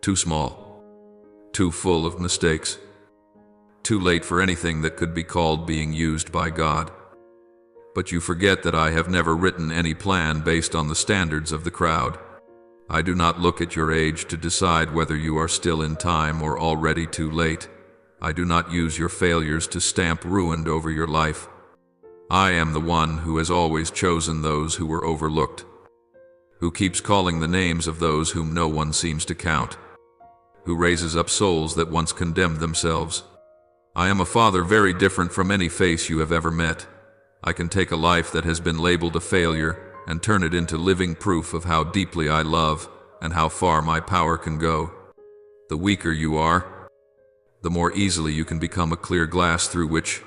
too small, too full of mistakes, too late for anything that could be called being used by God. But you forget that I have never written any plan based on the standards of the crowd. I do not look at your age to decide whether you are still in time or already too late. I do not use your failures to stamp ruined over your life. I am the one who has always chosen those who were overlooked, who keeps calling the names of those whom no one seems to count, who raises up souls that once condemned themselves. I am a father very different from any face you have ever met. I can take a life that has been labeled a failure and turn it into living proof of how deeply I love and how far my power can go. The weaker you are, the more easily you can become a clear glass through which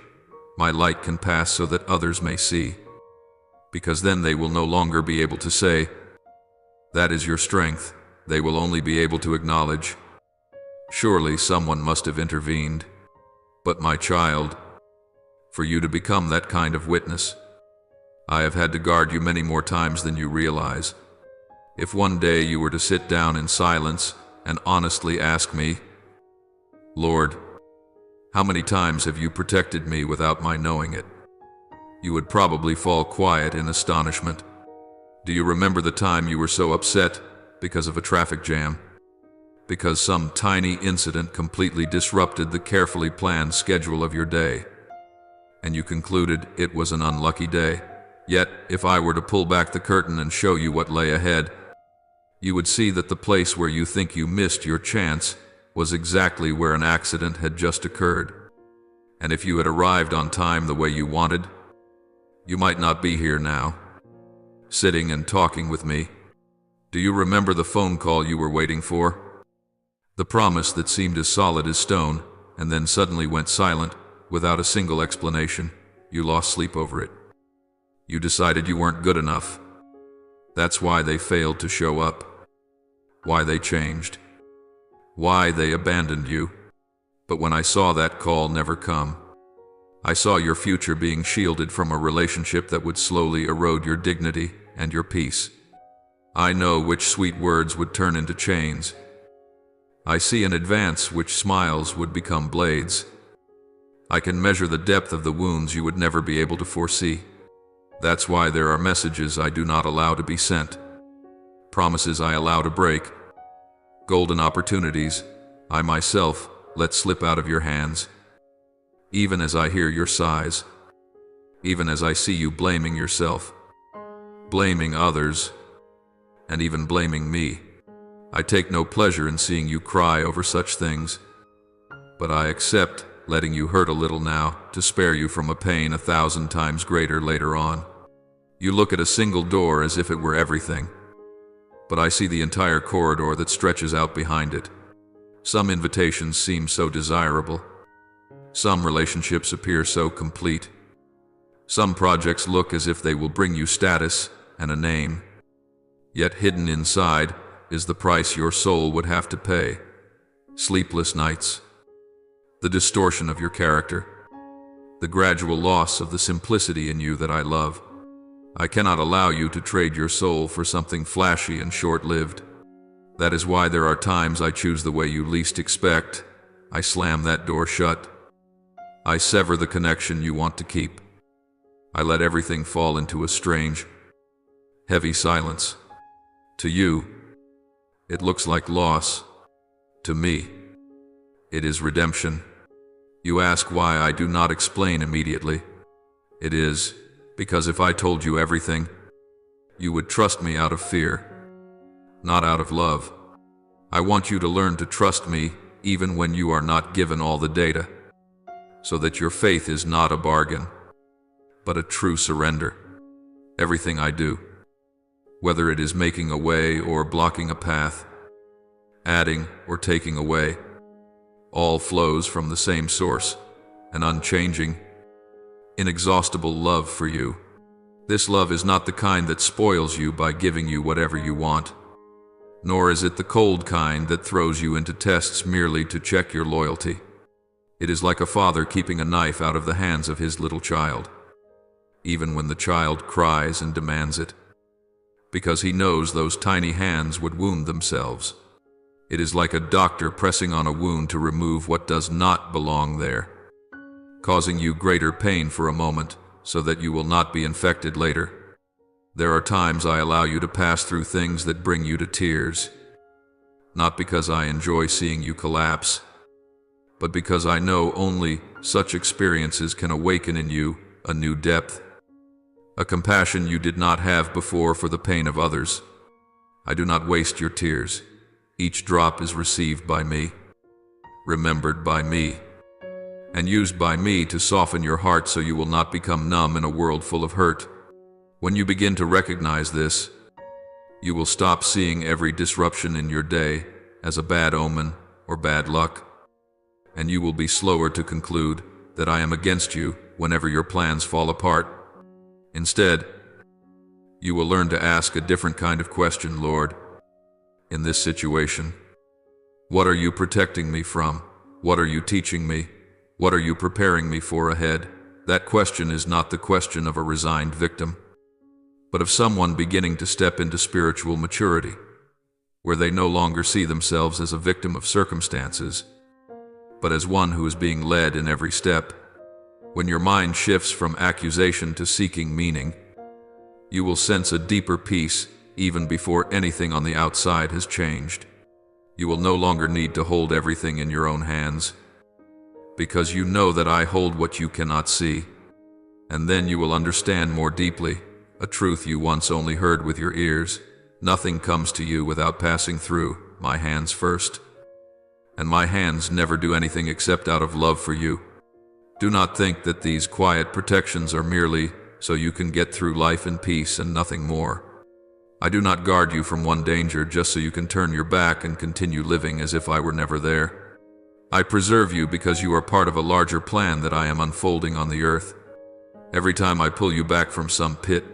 My light can pass so that others may see, because then they will no longer be able to say, "That is your strength." They will only be able to acknowledge, "Surely someone must have intervened." But my child, for you to become that kind of witness, I have had to guard you many more times than you realize. If one day you were to sit down in silence and honestly ask me, "Lord, how many times have you protected me without my knowing it?" you would probably fall quiet in astonishment. Do you remember the time you were so upset because of a traffic jam? Because some tiny incident completely disrupted the carefully planned schedule of your day, and you concluded it was an unlucky day. Yet, if I were to pull back the curtain and show you what lay ahead, you would see that the place where you think you missed your chance was exactly where an accident had just occurred. And if you had arrived on time the way you wanted, you might not be here now, sitting and talking with me. Do you remember the phone call you were waiting for? The promise that seemed as solid as stone, and then suddenly went silent, without a single explanation. You lost sleep over it. You decided you weren't good enough. That's why they failed to show up. Why they changed. Why they abandoned you. But when I saw that call never come, I saw your future being shielded from a relationship that would slowly erode your dignity and your peace. I know which sweet words would turn into chains. I see in advance which smiles would become blades. I can measure the depth of the wounds you would never be able to foresee. That's why there are messages I do not allow to be sent, promises I allow to break, golden opportunities I myself let slip out of your hands. Even as I hear your sighs, even as I see you blaming yourself, blaming others, and even blaming me, I take no pleasure in seeing you cry over such things, but I accept letting you hurt a little now to spare you from a pain 1,000 times greater later on. You look at a single door as if it were everything, but I see the entire corridor that stretches out behind it. Some invitations seem so desirable. Some relationships appear so complete. Some projects look as if they will bring you status and a name. Yet hidden inside is the price your soul would have to pay. Sleepless nights, the distortion of your character, the gradual loss of the simplicity in you that I love. I cannot allow you to trade your soul for something flashy and short-lived. That is why there are times I choose the way you least expect. I slam that door shut. I sever the connection you want to keep. I let everything fall into a strange, heavy silence. To you, it looks like loss. To me, it is redemption. You ask why I do not explain immediately. It is because if I told you everything, you would trust me out of fear, not out of love. I want you to learn to trust me even when you are not given all the data, so that your faith is not a bargain, but a true surrender. Everything I do, whether it is making a way or blocking a path, adding or taking away, all flows from the same source, an unchanging, inexhaustible love for you. This love is not the kind that spoils you by giving you whatever you want, nor is it the cold kind that throws you into tests merely to check your loyalty. It is like a father keeping a knife out of the hands of his little child, even when the child cries and demands it, because he knows those tiny hands would wound themselves. It is like a doctor pressing on a wound to remove what does not belong there, causing you greater pain for a moment so that you will not be infected later. There are times I allow you to pass through things that bring you to tears, not because I enjoy seeing you collapse, but because I know only such experiences can awaken in you a new depth, a compassion you did not have before for the pain of others. I do not waste your tears. Each drop is received by me, remembered by me, and used by me to soften your heart so you will not become numb in a world full of hurt. When you begin to recognize this, you will stop seeing every disruption in your day as a bad omen or bad luck, and you will be slower to conclude that I am against you whenever your plans fall apart. Instead, you will learn to ask a different kind of question, Lord. In this situation, what are you protecting me from? What are you teaching me? What are you preparing me for ahead? That question is not the question of a resigned victim, but of someone beginning to step into spiritual maturity, where they no longer see themselves as a victim of circumstances, but as one who is being led in every step. When your mind shifts from accusation to seeking meaning, you will sense a deeper peace even before anything on the outside has changed. You will no longer need to hold everything in your own hands, because you know that I hold what you cannot see. And then you will understand more deeply a truth you once only heard with your ears. Nothing comes to you without passing through my hands first. And my hands never do anything except out of love for you. Do not think that these quiet protections are merely so you can get through life in peace and nothing more. I do not guard you from one danger just so you can turn your back and continue living as if I were never there. I preserve you because you are part of a larger plan that I am unfolding on the earth. Every time I pull you back from some pit,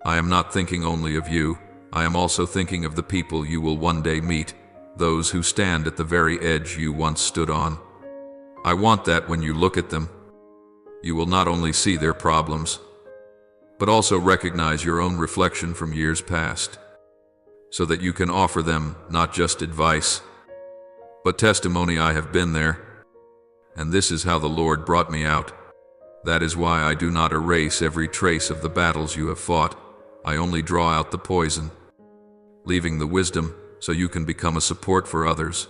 I am not thinking only of you. I am also thinking of the people you will one day meet, those who stand at the very edge you once stood on. I want that when you look at them, you will not only see their problems, but also recognize your own reflection from years past, so that you can offer them not just advice, but testimony. I have been there, and this is how the Lord brought me out. That is why I do not erase every trace of the battles you have fought. I only draw out the poison, leaving the wisdom so you can become a support for others.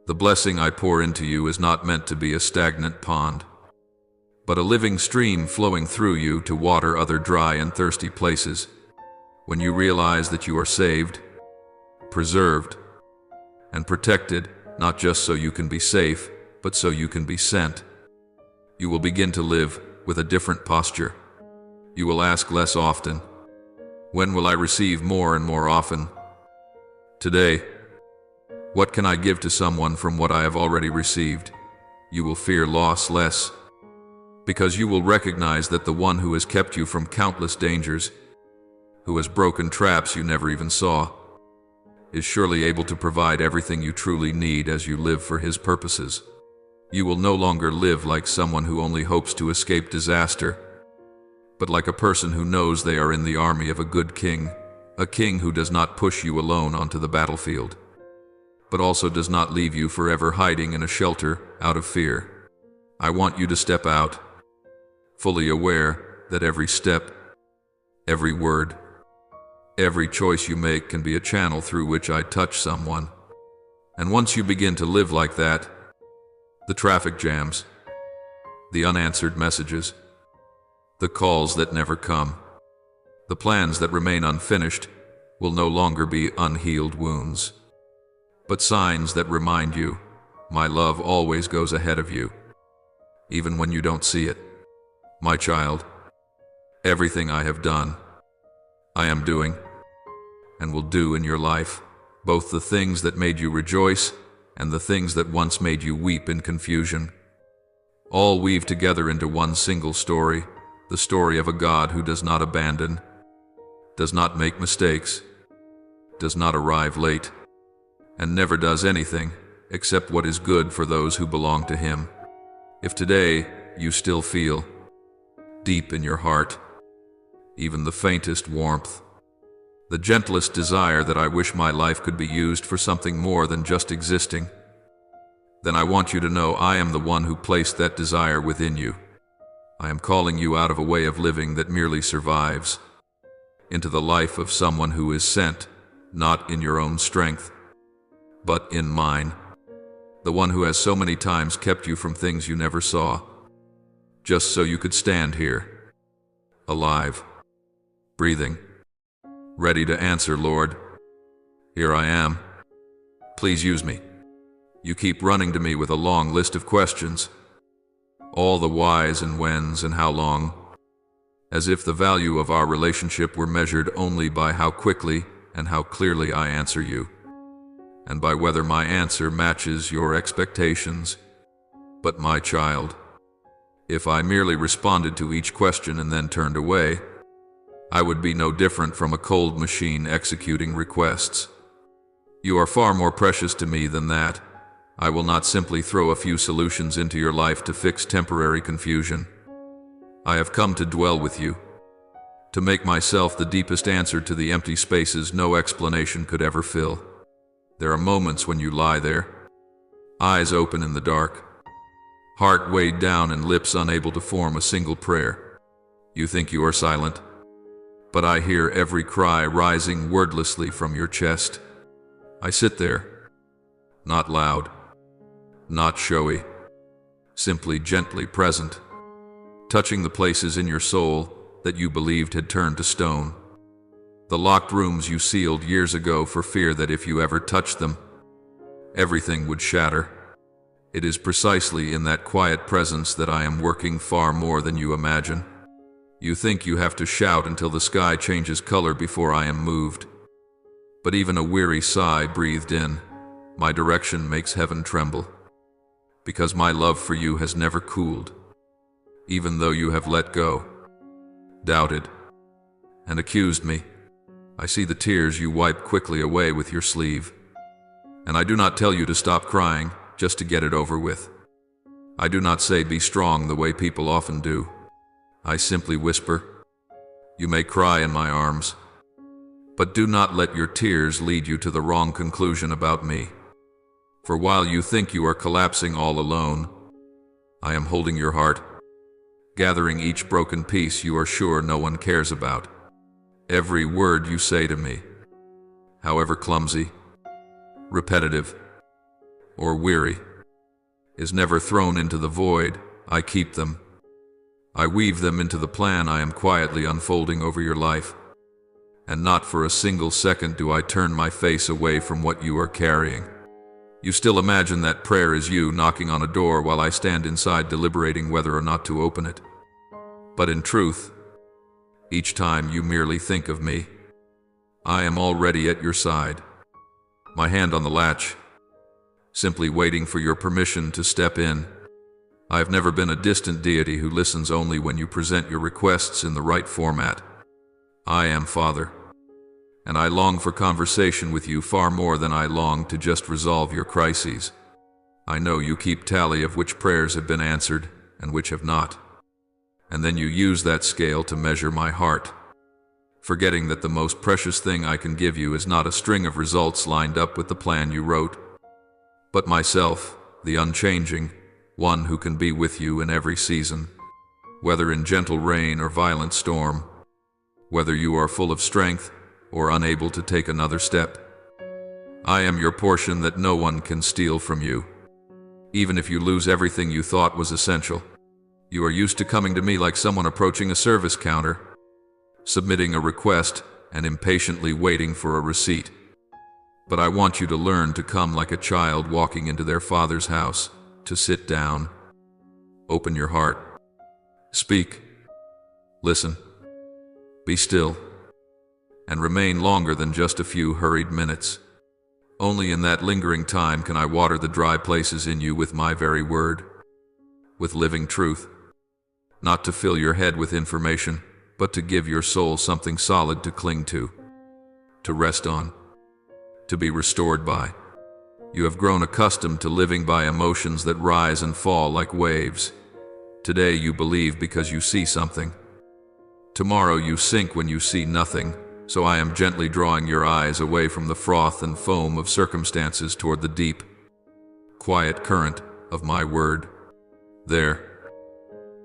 The blessing I pour into you is not meant to be a stagnant pond, but a living stream flowing through you to water other dry and thirsty places. When you realize that you are saved, preserved, and protected, not just so you can be safe, but so you can be sent, you will begin to live with a different posture. You will ask less often, when will I receive more and more often? Today, what can I give to someone from what I have already received? You will fear loss less, because you will recognize that the one who has kept you from countless dangers, who has broken traps you never even saw, is surely able to provide everything you truly need as you live for his purposes. You will no longer live like someone who only hopes to escape disaster, but like a person who knows they are in the army of a good king, a king who does not push you alone onto the battlefield, but also does not leave you forever hiding in a shelter out of fear. I want you to step out, fully aware that every step, every word, every choice you make can be a channel through which I touch someone. And once you begin to live like that, the traffic jams, the unanswered messages, the calls that never come, the plans that remain unfinished will no longer be unhealed wounds, but signs that remind you, my love always goes ahead of you, even when you don't see it. My child, everything I have done, I am doing, and will do in your life, both the things that made you rejoice and the things that once made you weep in confusion, all weave together into one single story, the story of a God who does not abandon, does not make mistakes, does not arrive late, and never does anything except what is good for those who belong to him. If today you still feel, deep in your heart, even the faintest warmth, the gentlest desire that I wish my life could be used for something more than just existing, then I want you to know I am the one who placed that desire within you. I am calling you out of a way of living that merely survives, into the life of someone who is sent, not in your own strength, but in mine, the one who has so many times kept you from things you never saw, just so you could stand here, alive, breathing, ready to answer, Lord. Here I am. Please use me. You keep running to me with a long list of questions, all the whys and whens and how long, as if the value of our relationship were measured only by how quickly and how clearly I answer you, and by whether my answer matches your expectations. But my child, If I merely responded to each question and then turned away, I would be no different from a cold machine executing requests. You are far more precious to me than that. I will not simply throw a few solutions into your life to fix temporary confusion. I have come to dwell with you, to make myself the deepest answer to the empty spaces no explanation could ever fill. There are moments when you lie there, eyes open in the dark, heart weighed down and lips unable to form a single prayer. You think you are silent, but I hear every cry rising wordlessly from your chest. I sit there, not loud, not showy, simply gently present, touching the places in your soul that you believed had turned to stone. The locked rooms you sealed years ago for fear that if you ever touched them, everything would shatter. It is precisely in that quiet presence that I am working far more than you imagine. You think you have to shout until the sky changes color before I am moved. But even a weary sigh breathed in, my direction makes heaven tremble. Because my love for you has never cooled, even though you have let go, doubted, and accused me. I see the tears you wipe quickly away with your sleeve. And I do not tell you to stop crying, just to get it over with. I do not say be strong the way people often do. I simply whisper, you may cry in my arms, but do not let your tears lead you to the wrong conclusion about me. For while you think you are collapsing all alone, I am holding your heart, gathering each broken piece you are sure no one cares about. Every word you say to me, however clumsy, repetitive, or weary, is never thrown into the void. I keep them. I weave them into the plan I am quietly unfolding over your life. And not for a single second do I turn my face away from what you are carrying. You still imagine that prayer is you knocking on a door while I stand inside deliberating whether or not to open it. But in truth, each time you merely think of me, I am already at your side, my hand on the latch, simply waiting for your permission to step in. I have never been a distant deity who listens only when you present your requests in the right format. I am Father, and I long for conversation with you far more than I long to just resolve your crises. I know you keep tally of which prayers have been answered and which have not. And then you use that scale to measure my heart, forgetting that the most precious thing I can give you is not a string of results lined up with the plan you wrote, but myself, the unchanging, one who can be with you in every season, whether in gentle rain or violent storm, whether you are full of strength or unable to take another step. I am your portion that no one can steal from you, even if you lose everything you thought was essential. You are used to coming to me like someone approaching a service counter, submitting a request and impatiently waiting for a receipt. But I want you to learn to come like a child walking into their father's house, to sit down, open your heart, speak, listen, be still, and remain longer than just a few hurried minutes. Only in that lingering time can I water the dry places in you with my very word, with living truth, not to fill your head with information, but to give your soul something solid to cling to rest on, to be restored by. You have grown accustomed to living by emotions that rise and fall like waves. Today you believe because you see something. Tomorrow you sink when you see nothing, so I am gently drawing your eyes away from the froth and foam of circumstances toward the deep, quiet current of my word. There,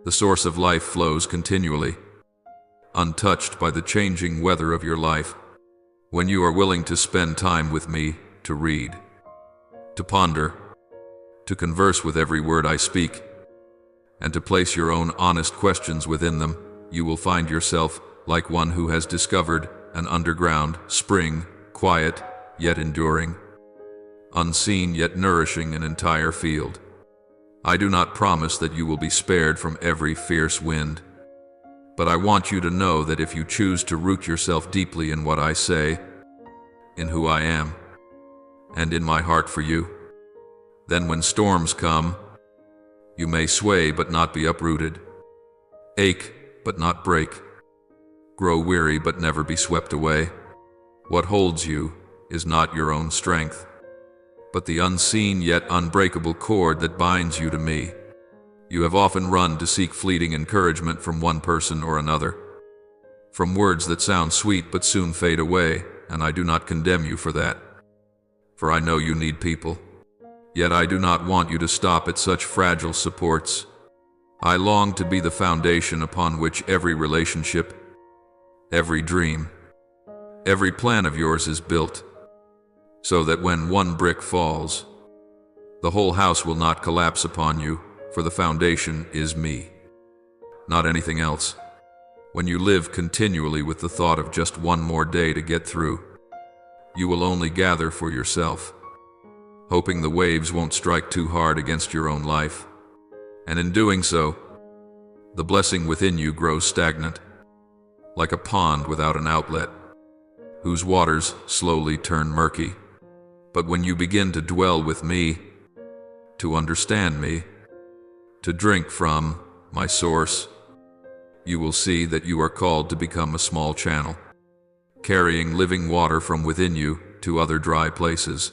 the source of life flows continually, untouched by the changing weather of your life. When you are willing to spend time with me, to read, to ponder, to converse with every word I speak, and to place your own honest questions within them, you will find yourself like one who has discovered an underground spring, quiet yet enduring, unseen yet nourishing an entire field. I do not promise that you will be spared from every fierce wind, but I want you to know that if you choose to root yourself deeply in what I say, in who I am, and in my heart for you, then when storms come, You may sway but not be uprooted, ache but not break, grow weary but never be swept away. What holds you is not your own strength, but the unseen yet unbreakable cord that binds you to me. You have often run to seek fleeting encouragement from one person or another, from words that sound sweet but soon fade away, and I do not condemn you for that, for I know you need people. Yet I do not want you to stop at such fragile supports. I long to be the foundation upon which every relationship, every dream, every plan of yours is built, so that when one brick falls, the whole house will not collapse upon you, for the foundation is me, not anything else. When you live continually with the thought of just one more day to get through, you will only gather for yourself, hoping the waves won't strike too hard against your own life. And in doing so, the blessing within you grows stagnant, like a pond without an outlet, whose waters slowly turn murky. But when you begin to dwell with me, to understand me, to drink from my source, you will see that you are called to become a small channel, carrying living water from within you to other dry places.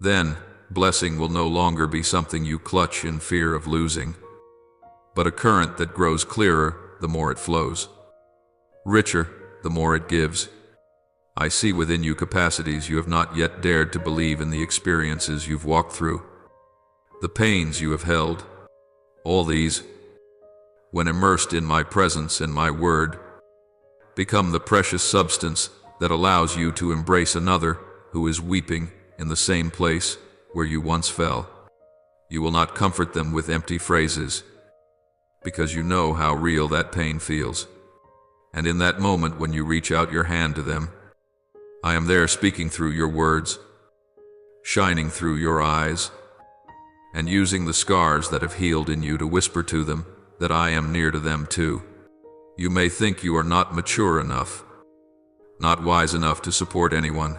Then, blessing will no longer be something you clutch in fear of losing, but a current that grows clearer the more it flows, richer the more it gives. I see within you capacities you have not yet dared to believe in, the experiences you've walked through, the pains you have held. All these, when immersed in my presence and my word, become the precious substance that allows you to embrace another who is weeping in the same place where you once fell. You will not comfort them with empty phrases, because you know how real that pain feels. And in that moment when you reach out your hand to them, I am there speaking through your words, shining through your eyes, and using the scars that have healed in you to whisper to them that I am near to them too. You may think you are not mature enough, not wise enough to support anyone,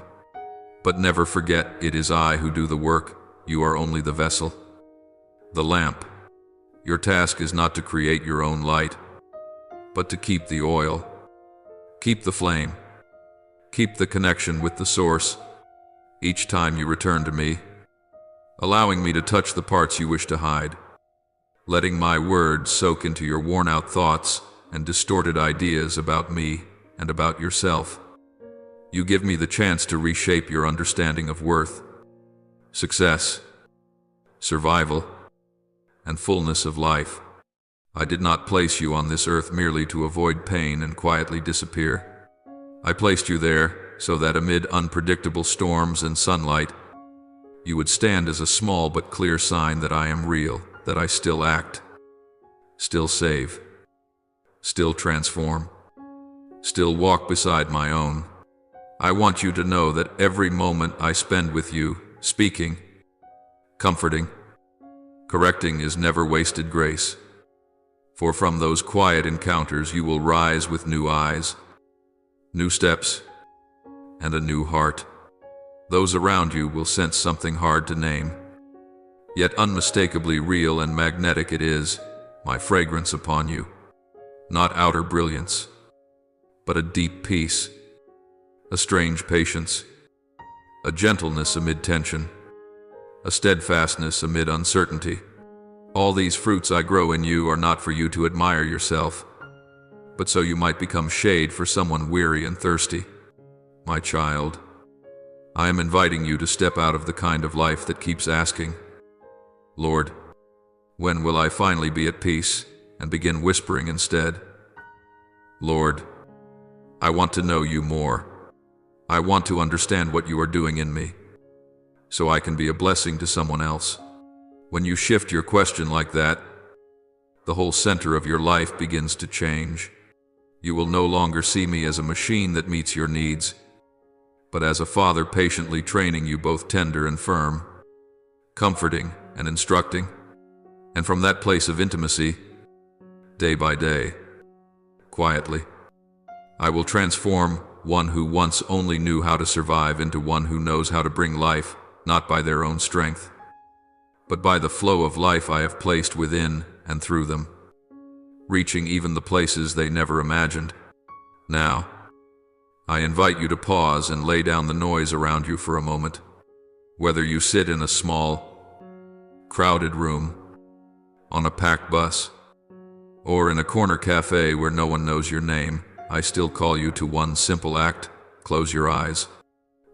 but never forget it is I who do the work. You are only the vessel, the lamp. Your task is not to create your own light, but to keep the oil, keep the flame, keep the connection with the source. Each time you return to me, allowing me to touch the parts you wish to hide, letting my words soak into your worn-out thoughts and distorted ideas about me and about yourself, you give me the chance to reshape your understanding of worth, success, survival, and fullness of life. I did not place you on this earth merely to avoid pain and quietly disappear. I placed you there so that amid unpredictable storms and sunlight, you would stand as a small but clear sign that I am real, that I still act, still save, still transform, still walk beside my own. I want you to know that every moment I spend with you, speaking, comforting, correcting, is never wasted grace. For from those quiet encounters you will rise with new eyes, new steps, and a new heart. Those around you will sense something hard to name, yet unmistakably real and magnetic. It is my fragrance upon you, not outer brilliance, but a deep peace, a strange patience, a gentleness amid tension, a steadfastness amid uncertainty. All these fruits I grow in you are not for you to admire yourself, but so you might become shade for someone weary and thirsty. My child, I am inviting you to step out of the kind of life that keeps asking, Lord, when will I finally be at peace, and begin whispering instead, Lord, I want to know you more. I want to understand what you are doing in me, so I can be a blessing to someone else. When you shift your question like that, the whole center of your life begins to change. You will no longer see me as a machine that meets your needs, but as a father patiently training you, both tender and firm, comforting and instructing. And from that place of intimacy, day by day, quietly, I will transform one who once only knew how to survive into one who knows how to bring life, not by their own strength, but by the flow of life I have placed within and through them, reaching even the places they never imagined. Now, I invite you to pause and lay down the noise around you for a moment. Whether you sit in a small, crowded room, on a packed bus, or in a corner cafe where no one knows your name, I still call you to one simple act: close your eyes,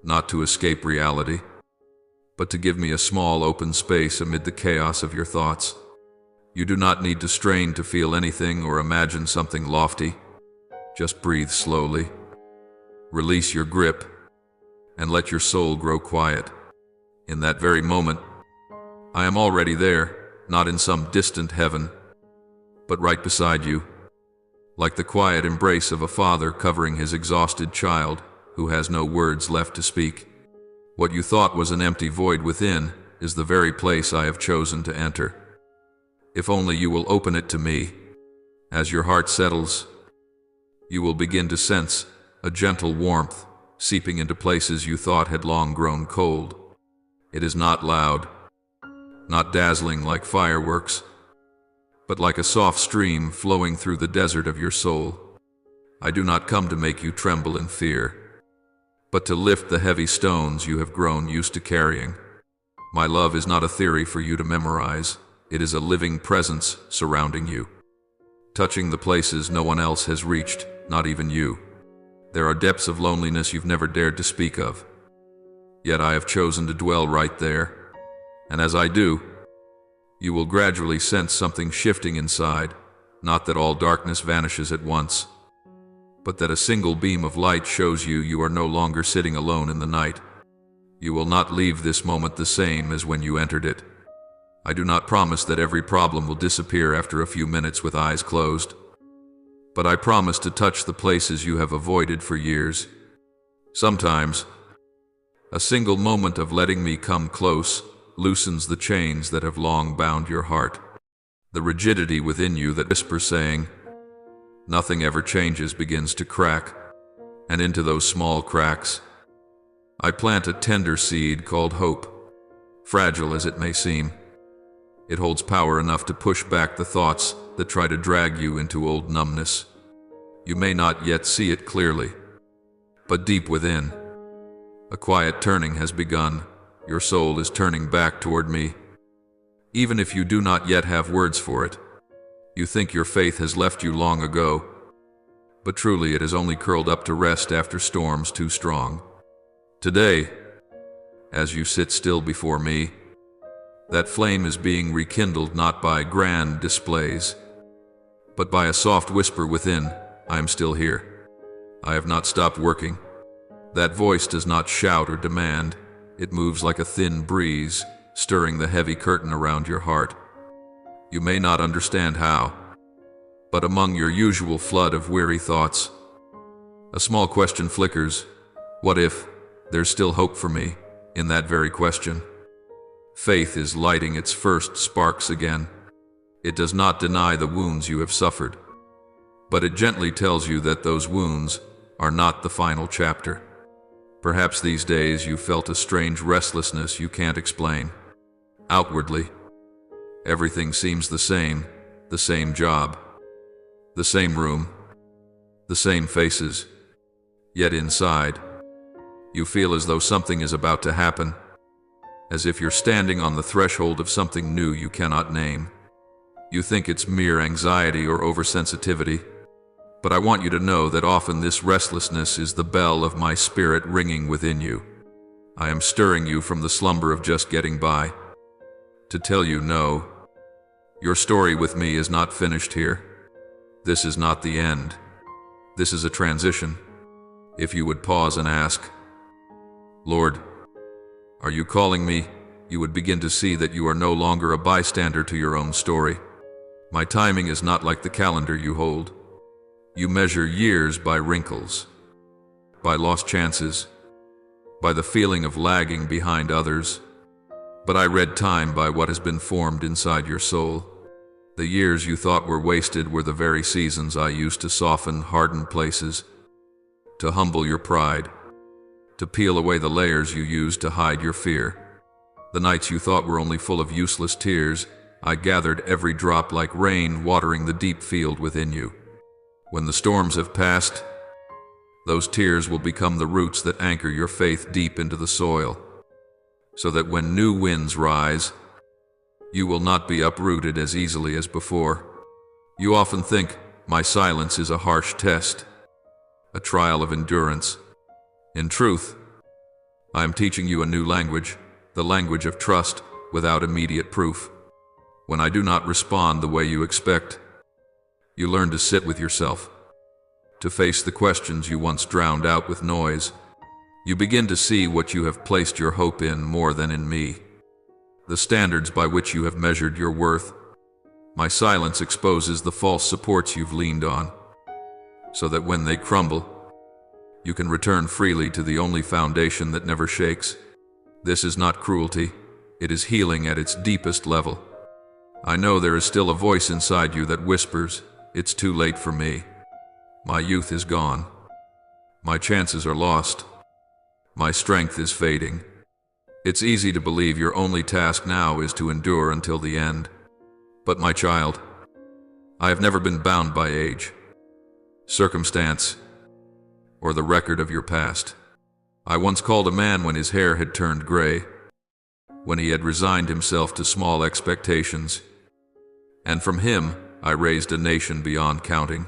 not to escape reality, but to give me a small open space amid the chaos of your thoughts. You do not need to strain to feel anything or imagine something lofty. Just breathe slowly, release your grip, and let your soul grow quiet. In that very moment, I am already there, not in some distant heaven, but right beside you, like the quiet embrace of a father covering his exhausted child who has no words left to speak. What you thought was an empty void within is the very place I have chosen to enter. If only you will open it to me. As your heart settles, you will begin to sense a gentle warmth seeping into places you thought had long grown cold. It is not loud, not dazzling like fireworks, but like a soft stream flowing through the desert of your soul. I do not come to make you tremble in fear, but to lift the heavy stones you have grown used to carrying. My love is not a theory for you to memorize. It is a living presence surrounding you, touching the places no one else has reached, not even you. There are depths of loneliness you've never dared to speak of, yet I have chosen to dwell right there. And as I do, you will gradually sense something shifting inside, not that all darkness vanishes at once, but that a single beam of light shows you are no longer sitting alone in the night. You will not leave this moment the same as when you entered it. I do not promise that every problem will disappear after a few minutes with eyes closed, but I promise to touch the places you have avoided for years. Sometimes, a single moment of letting me come close loosens the chains that have long bound your heart. The rigidity within you that whispers saying, "Nothing ever changes," begins to crack, and into those small cracks, I plant a tender seed called hope. Fragile as it may seem, it holds power enough to push back the thoughts that try to drag you into old numbness. You may not yet see it clearly, but deep within, a quiet turning has begun. Your soul is turning back toward me. Even if you do not yet have words for it, you think your faith has left you long ago, but truly it has only curled up to rest after storms too strong. Today, as you sit still before me, that flame is being rekindled not by grand displays, but by a soft whisper within. I am still here. I have not stopped working. That voice does not shout or demand. It moves like a thin breeze, stirring the heavy curtain around your heart. You may not understand how, but among your usual flood of weary thoughts, a small question flickers. What if there's still hope for me in that very question? Faith is lighting its first sparks again. It does not deny the wounds you have suffered, but it gently tells you that those wounds are not the final chapter. Perhaps these days you felt a strange restlessness you can't explain. Outwardly, everything seems the same job, the same room, the same faces. Yet inside, you feel as though something is about to happen, as if you're standing on the threshold of something new you cannot name. You think it's mere anxiety or oversensitivity, but I want you to know that often this restlessness is the bell of my spirit ringing within you. I am stirring you from the slumber of just getting by, to tell you no, your story with me is not finished here. This is not the end. This is a transition. If you would pause and ask, "Lord, are you calling me?" you would begin to see that you are no longer a bystander to your own story. My timing is not like the calendar you hold. You measure years by wrinkles, by lost chances, by the feeling of lagging behind others. But I read time by what has been formed inside your soul. The years you thought were wasted were the very seasons I used to soften hardened places, to humble your pride, to peel away the layers you used to hide your fear. The nights you thought were only full of useless tears, I gathered every drop like rain watering the deep field within you. When the storms have passed, those tears will become the roots that anchor your faith deep into the soil, so that when new winds rise, you will not be uprooted as easily as before. You often think, my silence is a harsh test, a trial of endurance. In truth, I am teaching you a new language, the language of trust without immediate proof. When I do not respond the way you expect, you learn to sit with yourself, to face the questions you once drowned out with noise. You begin to see what you have placed your hope in more than in me, the standards by which you have measured your worth. My silence exposes the false supports you've leaned on, so that when they crumble, you can return freely to the only foundation that never shakes. This is not cruelty, it is healing at its deepest level. I know there is still a voice inside you that whispers, it's too late for me. My youth is gone. My chances are lost. My strength is fading. It's easy to believe your only task now is to endure until the end. But my child, I have never been bound by age, circumstance, or the record of your past. I once called a man when his hair had turned gray, when he had resigned himself to small expectations, and from him I raised a nation beyond counting.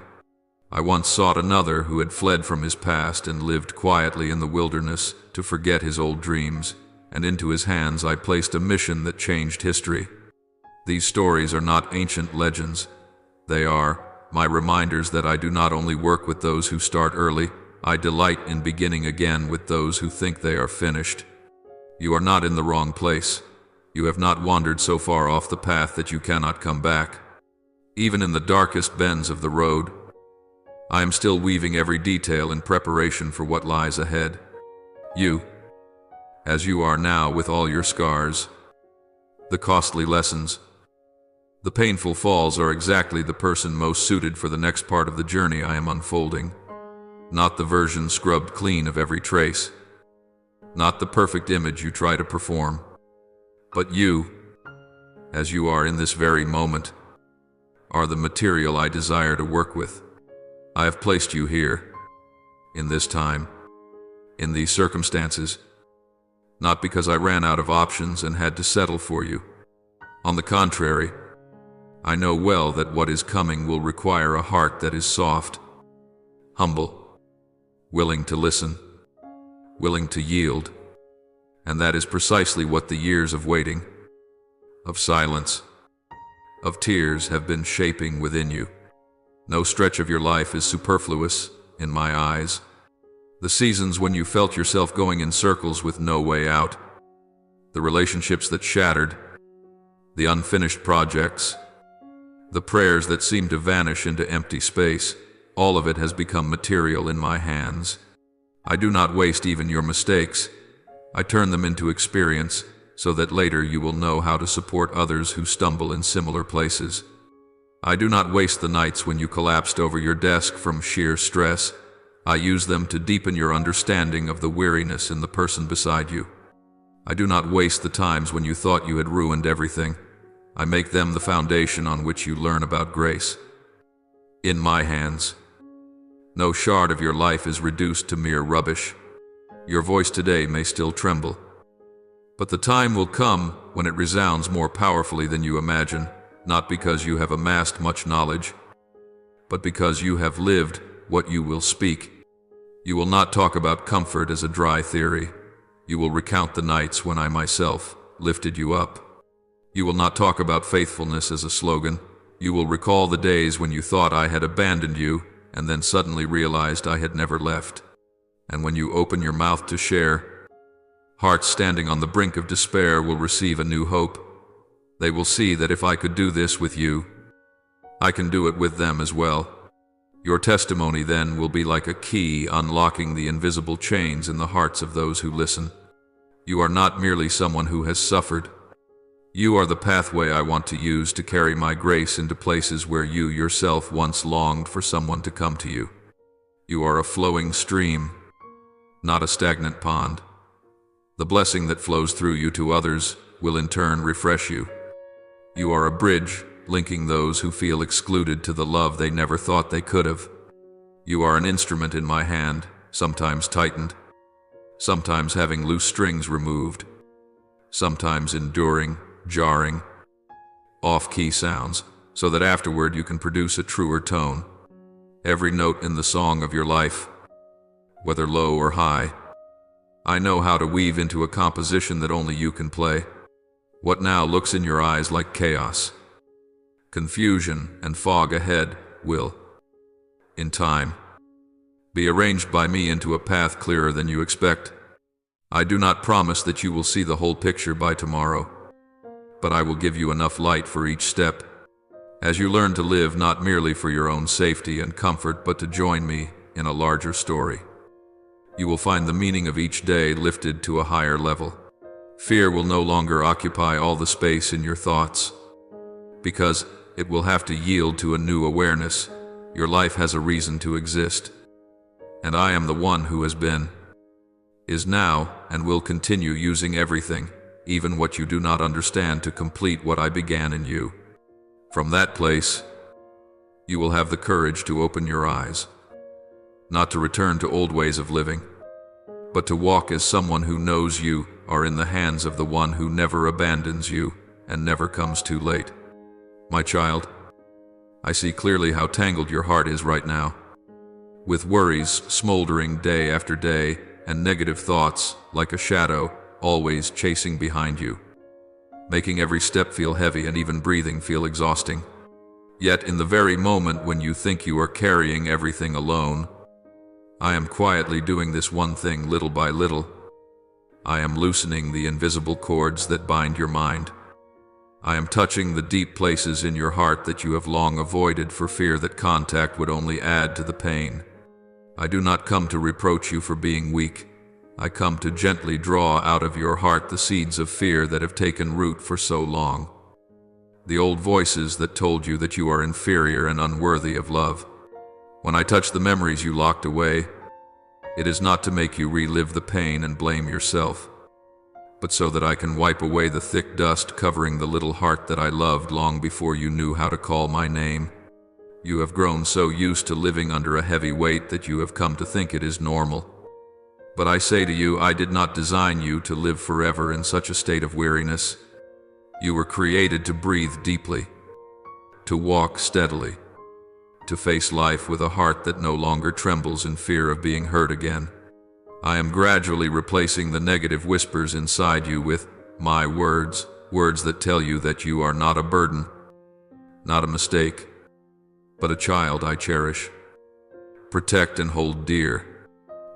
I once sought another who had fled from his past and lived quietly in the wilderness to forget his old dreams, and into his hands I placed a mission that changed history. These stories are not ancient legends. They are my reminders that I do not only work with those who start early, I delight in beginning again with those who think they are finished. You are not in the wrong place. You have not wandered so far off the path that you cannot come back. Even in the darkest bends of the road, I am still weaving every detail in preparation for what lies ahead. You, as you are now with all your scars, the costly lessons, the painful falls are exactly the person most suited for the next part of the journey I am unfolding. Not the version scrubbed clean of every trace, not the perfect image you try to perform, but you, as you are in this very moment, are the material I desire to work with. I have placed you here, in this time, in these circumstances, not because I ran out of options and had to settle for you. On the contrary, I know well that what is coming will require a heart that is soft, humble, willing to listen, willing to yield, and that is precisely what the years of waiting, of silence, of tears have been shaping within you. No stretch of your life is superfluous, in my eyes. The seasons when you felt yourself going in circles with no way out, the relationships that shattered, the unfinished projects, the prayers that seemed to vanish into empty space, all of it has become material in my hands. I do not waste even your mistakes. I turn them into experience, so that later you will know how to support others who stumble in similar places. I do not waste the nights when you collapsed over your desk from sheer stress. I use them to deepen your understanding of the weariness in the person beside you. I do not waste the times when you thought you had ruined everything. I make them the foundation on which you learn about grace. In my hands, no shard of your life is reduced to mere rubbish. Your voice today may still tremble, but the time will come when it resounds more powerfully than you imagine. Not because you have amassed much knowledge, but because you have lived what you will speak. You will not talk about comfort as a dry theory. You will recount the nights when I myself lifted you up. You will not talk about faithfulness as a slogan. You will recall the days when you thought I had abandoned you and then suddenly realized I had never left. And when you open your mouth to share, hearts standing on the brink of despair will receive a new hope. They will see that if I could do this with you, I can do it with them as well. Your testimony then will be like a key unlocking the invisible chains in the hearts of those who listen. You are not merely someone who has suffered. You are the pathway I want to use to carry my grace into places where you yourself once longed for someone to come to you. You are a flowing stream, not a stagnant pond. The blessing that flows through you to others will in turn refresh you. You are a bridge, linking those who feel excluded to the love they never thought they could have. You are an instrument in my hand, sometimes tightened, sometimes having loose strings removed, sometimes enduring, jarring, off-key sounds, so that afterward you can produce a truer tone. Every note in the song of your life, whether low or high, I know how to weave into a composition that only you can play. What now looks in your eyes like chaos, confusion, and fog ahead will, in time, be arranged by me into a path clearer than you expect. I do not promise that you will see the whole picture by tomorrow, but I will give you enough light for each step, as you learn to live not merely for your own safety and comfort, but to join me in a larger story. You will find the meaning of each day lifted to a higher level. Fear will no longer occupy all the space in your thoughts, because it will have to yield to a new awareness. Your life has a reason to exist, and I am the one who has been, is now, and will continue using everything, even what you do not understand, to complete what I began in you. From that place, you will have the courage to open your eyes, not to return to old ways of living, but to walk as someone who knows you are in the hands of the one who never abandons you and never comes too late. My child, I see clearly how tangled your heart is right now, with worries smoldering day after day and negative thoughts like a shadow always chasing behind you, making every step feel heavy and even breathing feel exhausting. Yet in the very moment when you think you are carrying everything alone, I am quietly doing this one thing little by little. I am loosening the invisible cords that bind your mind. I am touching the deep places in your heart that you have long avoided for fear that contact would only add to the pain. I do not come to reproach you for being weak. I come to gently draw out of your heart the seeds of fear that have taken root for so long. The old voices that told you that you are inferior and unworthy of love. When I touch the memories you locked away, it is not to make you relive the pain and blame yourself, but so that I can wipe away the thick dust covering the little heart that I loved long before you knew how to call my name. You have grown so used to living under a heavy weight that you have come to think it is normal. But I say to you, I did not design you to live forever in such a state of weariness. You were created to breathe deeply, to walk steadily, to face life with a heart that no longer trembles in fear of being hurt again. I am gradually replacing the negative whispers inside you with my words, words that tell you that you are not a burden, not a mistake, but a child I cherish, protect and hold dear.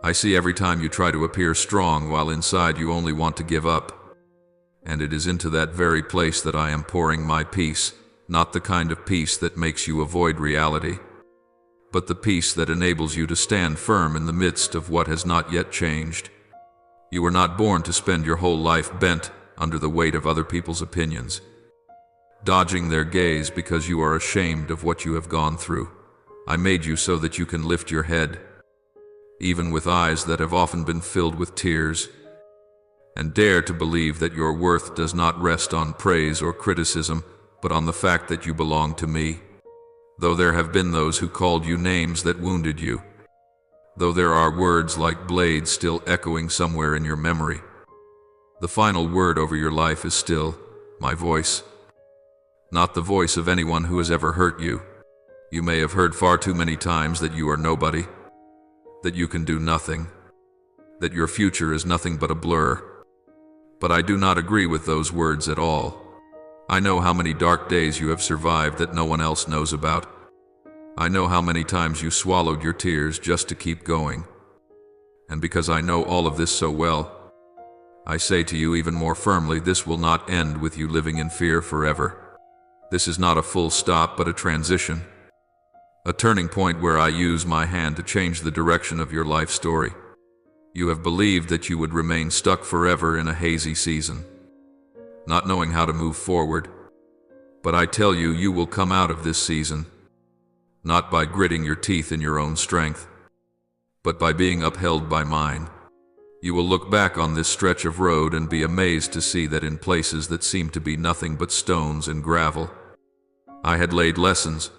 I see every time you try to appear strong while inside you only want to give up. And it is into that very place that I am pouring my peace, not the kind of peace that makes you avoid reality, but the peace that enables you to stand firm in the midst of what has not yet changed. You were not born to spend your whole life bent under the weight of other people's opinions, dodging their gaze because you are ashamed of what you have gone through. I made you so that you can lift your head, even with eyes that have often been filled with tears, and dare to believe that your worth does not rest on praise or criticism, but on the fact that you belong to me. Though there have been those who called you names that wounded you, though there are words like blades still echoing somewhere in your memory, the final word over your life is still my voice. Not the voice of anyone who has ever hurt you. You may have heard far too many times that you are nobody, that you can do nothing, that your future is nothing but a blur. But I do not agree with those words at all. I know how many dark days you have survived that no one else knows about. I know how many times you swallowed your tears just to keep going. And because I know all of this so well, I say to you even more firmly, this will not end with you living in fear forever. This is not a full stop, but a transition. A turning point where I use my hand to change the direction of your life story. You have believed that you would remain stuck forever in a hazy season, not knowing how to move forward. But I tell you, you will come out of this season, not by gritting your teeth in your own strength, but by being upheld by mine. You will look back on this stretch of road and be amazed to see that in places that seemed to be nothing but stones and gravel, I had laid lessons,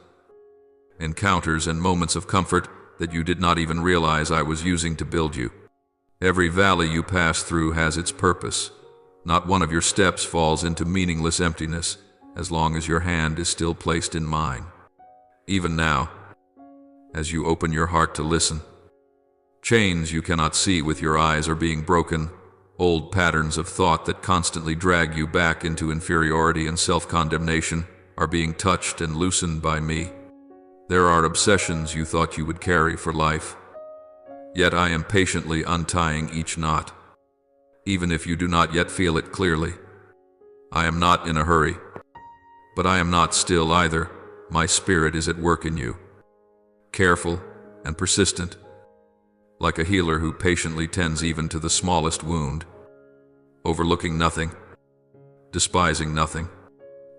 encounters, and moments of comfort that you did not even realize I was using to build you. Every valley you pass through has its purpose. Not one of your steps falls into meaningless emptiness as long as your hand is still placed in mine. Even now, as you open your heart to listen, chains you cannot see with your eyes are being broken. Old patterns of thought that constantly drag you back into inferiority and self-condemnation are being touched and loosened by me. There are obsessions you thought you would carry for life, yet I am patiently untying each knot, even if you do not yet feel it clearly. I am not in a hurry, but I am not still either. My spirit is at work in you, careful and persistent, like a healer who patiently tends even to the smallest wound, overlooking nothing, despising nothing.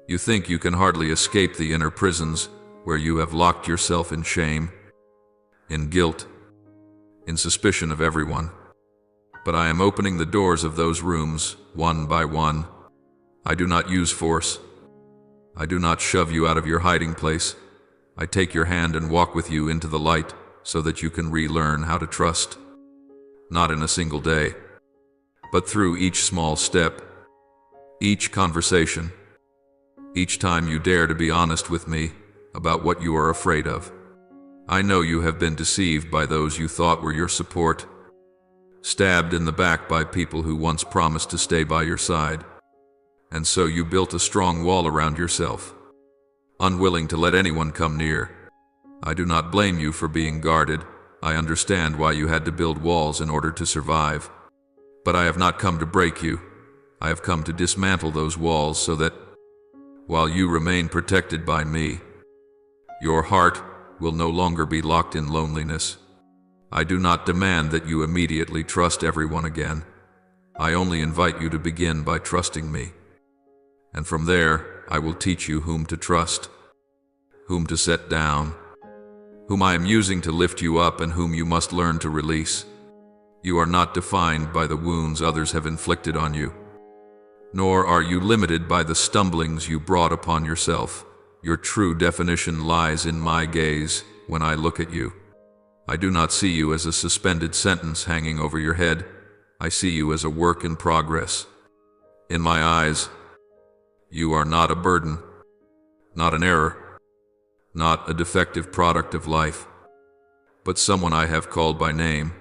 You think you can hardly escape the inner prisons where you have locked yourself in shame, in guilt, in suspicion of everyone. But I am opening the doors of those rooms one by one. I do not use force. I do not shove you out of your hiding place. I take your hand and walk with you into the light so that you can relearn how to trust. Not in a single day, but through each small step, each conversation, each time you dare to be honest with me about what you are afraid of. I know you have been deceived by those you thought were your support, stabbed in the back by people who once promised to stay by your side, and so you built a strong wall around yourself, unwilling to let anyone come near. I do not blame you for being guarded. I understand why you had to build walls in order to survive. But I have not come to break you. I have come to dismantle those walls so that, while you remain protected by me, your heart will no longer be locked in loneliness. I do not demand that you immediately trust everyone again. I only invite you to begin by trusting me. And from there, I will teach you whom to trust, whom to set down, whom I am using to lift you up, and whom you must learn to release. You are not defined by the wounds others have inflicted on you, nor are you limited by the stumblings you brought upon yourself. Your true definition lies in my gaze when I look at you. I do not see you as a suspended sentence hanging over your head. I see you as a work in progress. In my eyes, you are not a burden, not an error, not a defective product of life, but someone I have called by name,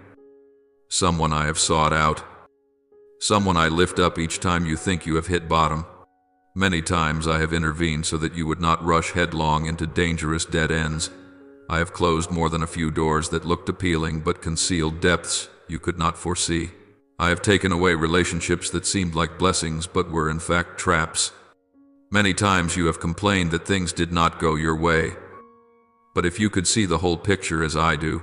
someone I have sought out, someone I lift up each time you think you have hit bottom. Many times I have intervened so that you would not rush headlong into dangerous dead ends. I have closed more than a few doors that looked appealing but concealed depths you could not foresee. I have taken away relationships that seemed like blessings but were in fact traps. Many times you have complained that things did not go your way. But if you could see the whole picture as I do,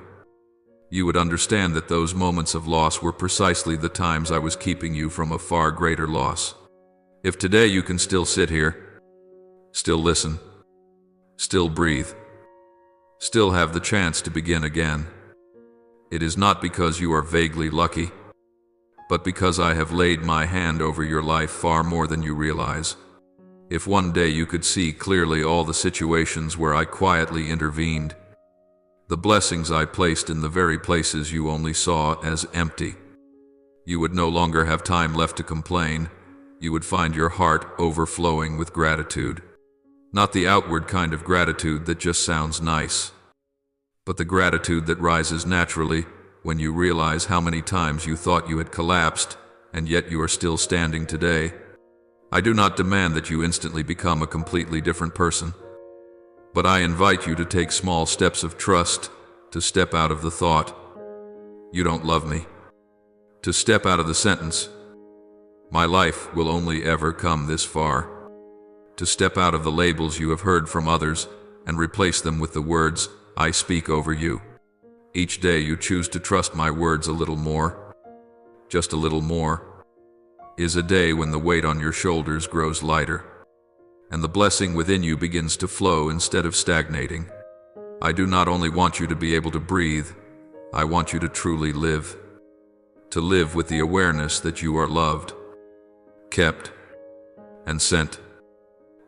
you would understand that those moments of loss were precisely the times I was keeping you from a far greater loss. If today you can still sit here, still listen, still breathe, still have the chance to begin again, it is not because you are vaguely lucky, but because I have laid my hand over your life far more than you realize. If one day you could see clearly all the situations where I quietly intervened, the blessings I placed in the very places you only saw as empty, you would no longer have time left to complain. You would find your heart overflowing with gratitude. Not the outward kind of gratitude that just sounds nice, but the gratitude that rises naturally when you realize how many times you thought you had collapsed, and yet you are still standing today. I do not demand that you instantly become a completely different person, but I invite you to take small steps of trust, to step out of the thought, "You don't love me," to step out of the sentence, "My life will only ever come this far," to step out of the labels you have heard from others and replace them with the words, "I speak over you." Each day you choose to trust my words a little more, just a little more, is a day when the weight on your shoulders grows lighter, and the blessing within you begins to flow instead of stagnating. I do not only want you to be able to breathe, I want you to truly live. to live with the awareness that you are loved, kept, and sent,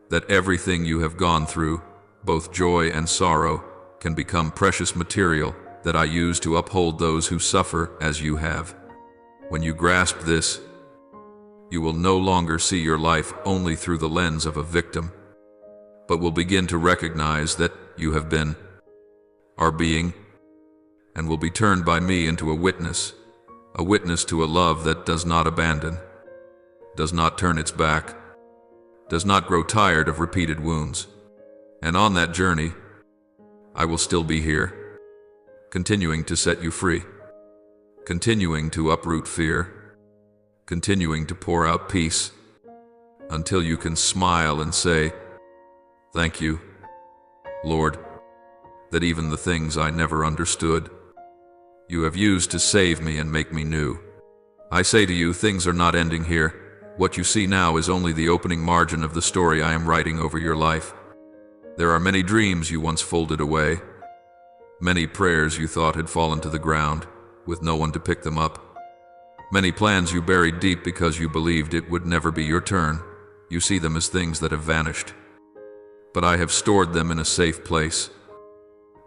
that everything you have gone through, both joy and sorrow, can become precious material that I use to uphold those who suffer as you have. When you grasp this, you will no longer see your life only through the lens of a victim, but will begin to recognize that you have been, are being, and will be turned by me into a witness to a love that does not abandon, does not turn its back, does not grow tired of repeated wounds. And on that journey, I will still be here, continuing to set you free, continuing to uproot fear, continuing to pour out peace, until you can smile and say, "Thank you, Lord, that even the things I never understood, you have used to save me and make me new." I say to you, things are not ending here. What you see now is only the opening margin of the story I am writing over your life. There are many dreams you once folded away, many prayers you thought had fallen to the ground, with no one to pick them up. Many plans you buried deep because you believed it would never be your turn. You see them as things that have vanished. But I have stored them in a safe place,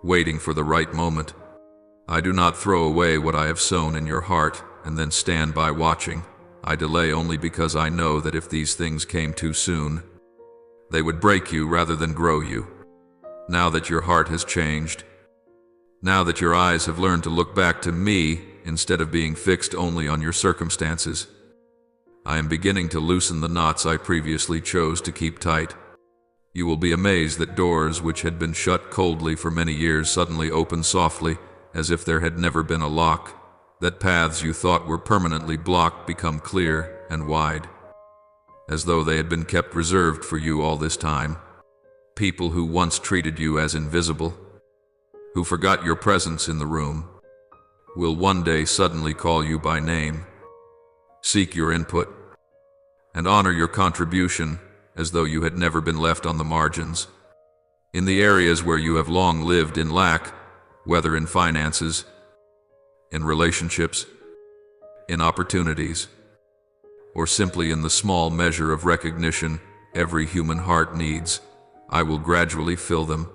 waiting for the right moment. I do not throw away what I have sown in your heart and then stand by watching. I delay only because I know that if these things came too soon, they would break you rather than grow you. Now that your heart has changed, now that your eyes have learned to look back to me instead of being fixed only on your circumstances, I am beginning to loosen the knots I previously chose to keep tight. You will be amazed that doors which had been shut coldly for many years suddenly open softly, as if there had never been a lock, that paths you thought were permanently blocked become clear and wide, as though they had been kept reserved for you all this time. People who once treated you as invisible, who forgot your presence in the room, will one day suddenly call you by name, seek your input, and honor your contribution as though you had never been left on the margins. In the areas where you have long lived in lack, whether in finances, in relationships, in opportunities, or simply in the small measure of recognition every human heart needs, I will gradually fill them,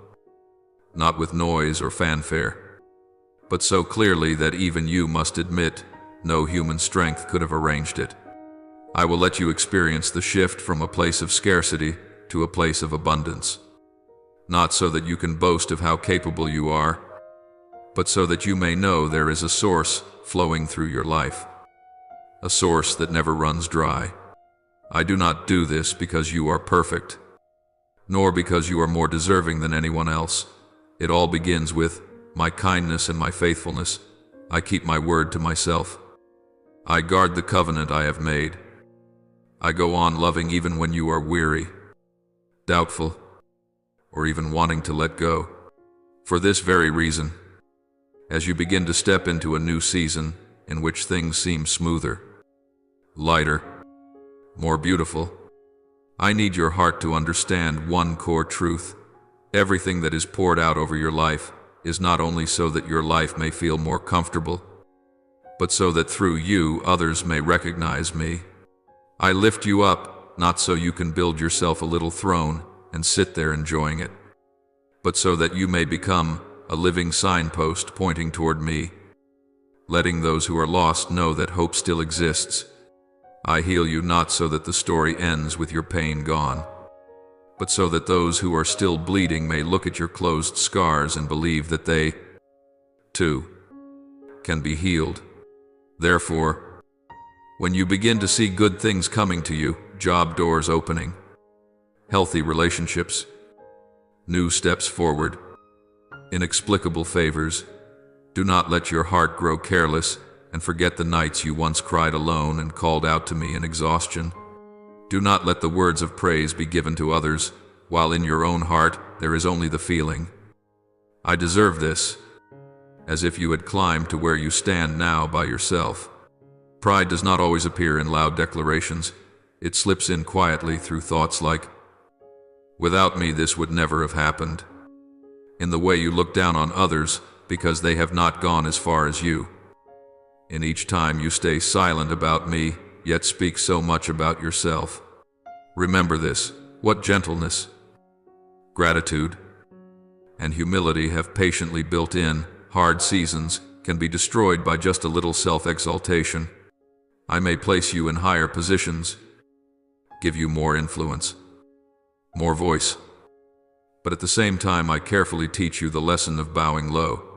not with noise or fanfare, but so clearly that even you must admit no human strength could have arranged it. I will let you experience the shift from a place of scarcity to a place of abundance, not so that you can boast of how capable you are, but so that you may know there is a source flowing through your life, a source that never runs dry. I do not do this because you are perfect, nor because you are more deserving than anyone else. It all begins with my kindness and my faithfulness. I keep my word to myself. I guard the covenant I have made. I go on loving even when you are weary, doubtful, or even wanting to let go. For this very reason, as you begin to step into a new season in which things seem smoother, lighter, more beautiful, I need your heart to understand one core truth. Everything that is poured out over your life is not only so that your life may feel more comfortable, but so that through you others may recognize me. I lift you up, not so you can build yourself a little throne and sit there enjoying it, but so that you may become a living signpost pointing toward me, letting those who are lost know that hope still exists. I heal you not so that the story ends with your pain gone, but so that those who are still bleeding may look at your closed scars and believe that they, too, can be healed. Therefore, when you begin to see good things coming to you, job doors opening, healthy relationships, new steps forward, inexplicable favors, do not let your heart grow careless and forget the nights you once cried alone and called out to me in exhaustion. Do not let the words of praise be given to others, while in your own heart there is only the feeling, I deserve this, as if you had climbed to where you stand now by yourself. Pride does not always appear in loud declarations. It slips in quietly through thoughts like, without me this would never have happened. In the way you look down on others because they have not gone as far as you. In each time you stay silent about me, yet speak so much about yourself. Remember this: what gentleness, gratitude, and humility have patiently built in hard seasons can be destroyed by just a little self-exaltation. I may place you in higher positions, give you more influence, more voice, but at the same time I carefully teach you the lesson of bowing low.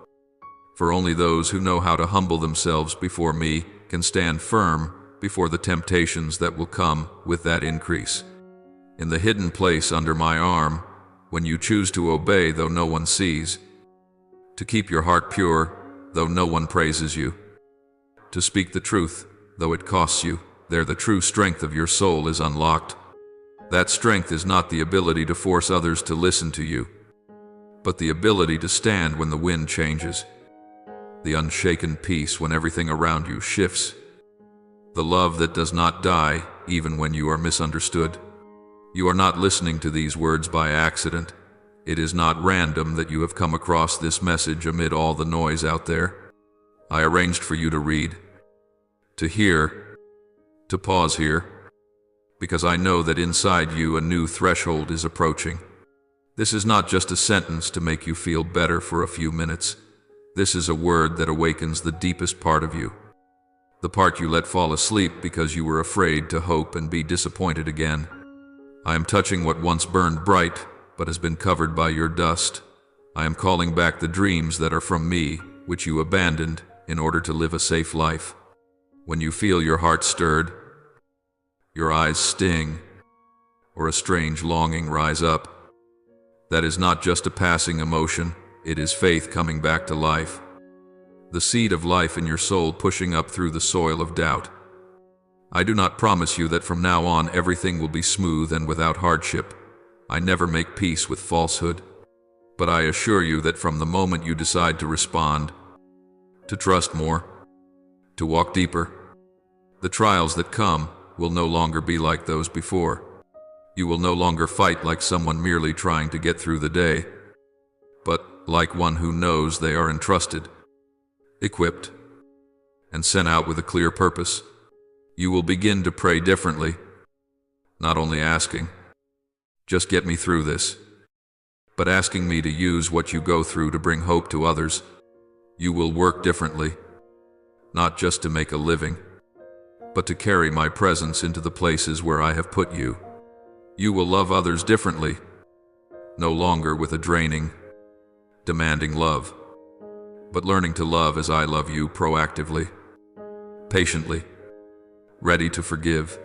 For only those who know how to humble themselves before me can stand firm before the temptations that will come with that increase. In the hidden place under my arm, when you choose to obey though no one sees, to keep your heart pure though no one praises you, to speak the truth though it costs you, there the true strength of your soul is unlocked. That strength is not the ability to force others to listen to you, but the ability to stand when the wind changes, the unshaken peace when everything around you shifts, the love that does not die even when you are misunderstood. You are not listening to these words by accident. It is not random that you have come across this message amid all the noise out there. I arranged for you to read, to hear, to pause here, because I know that inside you a new threshold is approaching. This is not just a sentence to make you feel better for a few minutes. This is a word that awakens the deepest part of you, the part you let fall asleep because you were afraid to hope and be disappointed again. I am touching what once burned bright, but has been covered by your dust. I am calling back the dreams that are from me, which you abandoned in order to live a safe life. When you feel your heart stirred, your eyes sting, or a strange longing rise up, that is not just a passing emotion, it is faith coming back to life. The seed of life in your soul pushing up through the soil of doubt. I do not promise you that from now on everything will be smooth and without hardship. I never make peace with falsehood. But I assure you that from the moment you decide to respond, to trust more, to walk deeper, the trials that come will no longer be like those before. You will no longer fight like someone merely trying to get through the day, but like one who knows they are entrusted, equipped, and sent out with a clear purpose. You will begin to pray differently, not only asking, "Just get me through this," but asking me to use what you go through to bring hope to others. You will work differently, not just to make a living, but to carry my presence into the places where I have put you. You will love others differently, no longer with a draining, demanding love, but learning to love as I love you proactively, patiently, ready to forgive,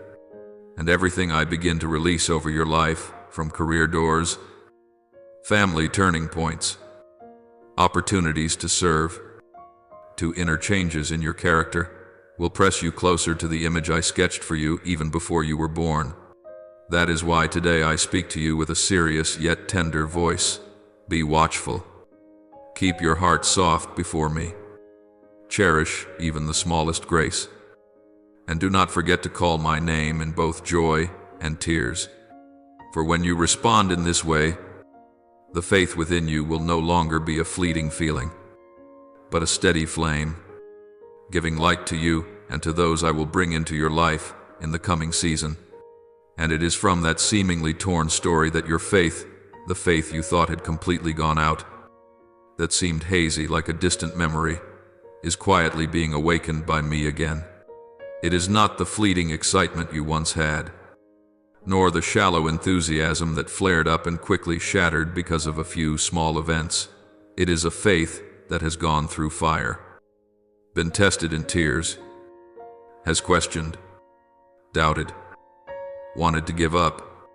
and everything I begin to release over your life, from career doors, family turning points, opportunities to serve, to inner changes in your character, will press you closer to the image I sketched for you even before you were born. That is why today I speak to you with a serious yet tender voice. Be watchful. Keep your heart soft before me. Cherish even the smallest grace. And do not forget to call my name in both joy and tears. For when you respond in this way, the faith within you will no longer be a fleeting feeling, but a steady flame, giving light to you and to those I will bring into your life in the coming season. And it is from that seemingly torn story that your faith, the faith you thought had completely gone out, that seemed hazy like a distant memory, is quietly being awakened by me again. It is not the fleeting excitement you once had, nor the shallow enthusiasm that flared up and quickly shattered because of a few small events. It is a faith that has gone through fire, been tested in tears, has questioned, doubted, wanted to give up,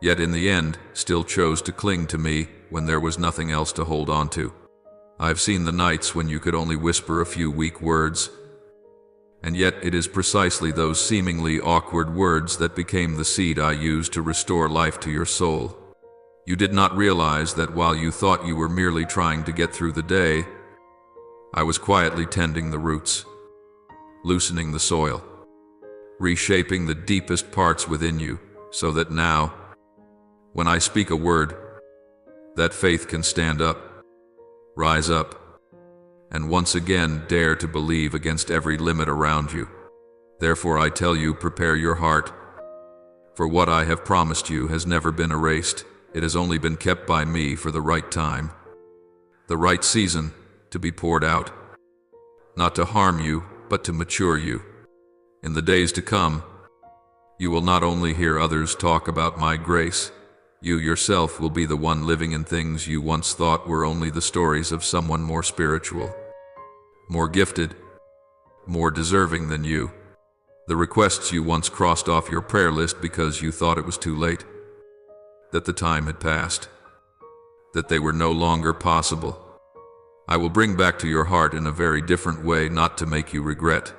yet in the end still chose to cling to me when there was nothing else to hold on to. I've seen the nights when you could only whisper a few weak words, and yet it is precisely those seemingly awkward words that became the seed I used to restore life to your soul. You did not realize that while you thought you were merely trying to get through the day, I was quietly tending the roots, loosening the soil, reshaping the deepest parts within you, so that now, when I speak a word, that faith can stand up, rise up, and once again dare to believe against every limit around you. Therefore I tell you, prepare your heart, for what I have promised you has never been erased. It has only been kept by me for the right time, the right season to be poured out, not to harm you, but to mature you. In the days to come, you will not only hear others talk about my grace, you yourself will be the one living in things you once thought were only the stories of someone more spiritual, more gifted, more deserving than you. The requests you once crossed off your prayer list because you thought it was too late, that the time had passed, that they were no longer possible, I will bring back to your heart in a very different way, not to make you regret,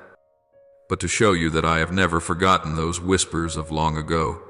but to show you that I have never forgotten those whispers of long ago.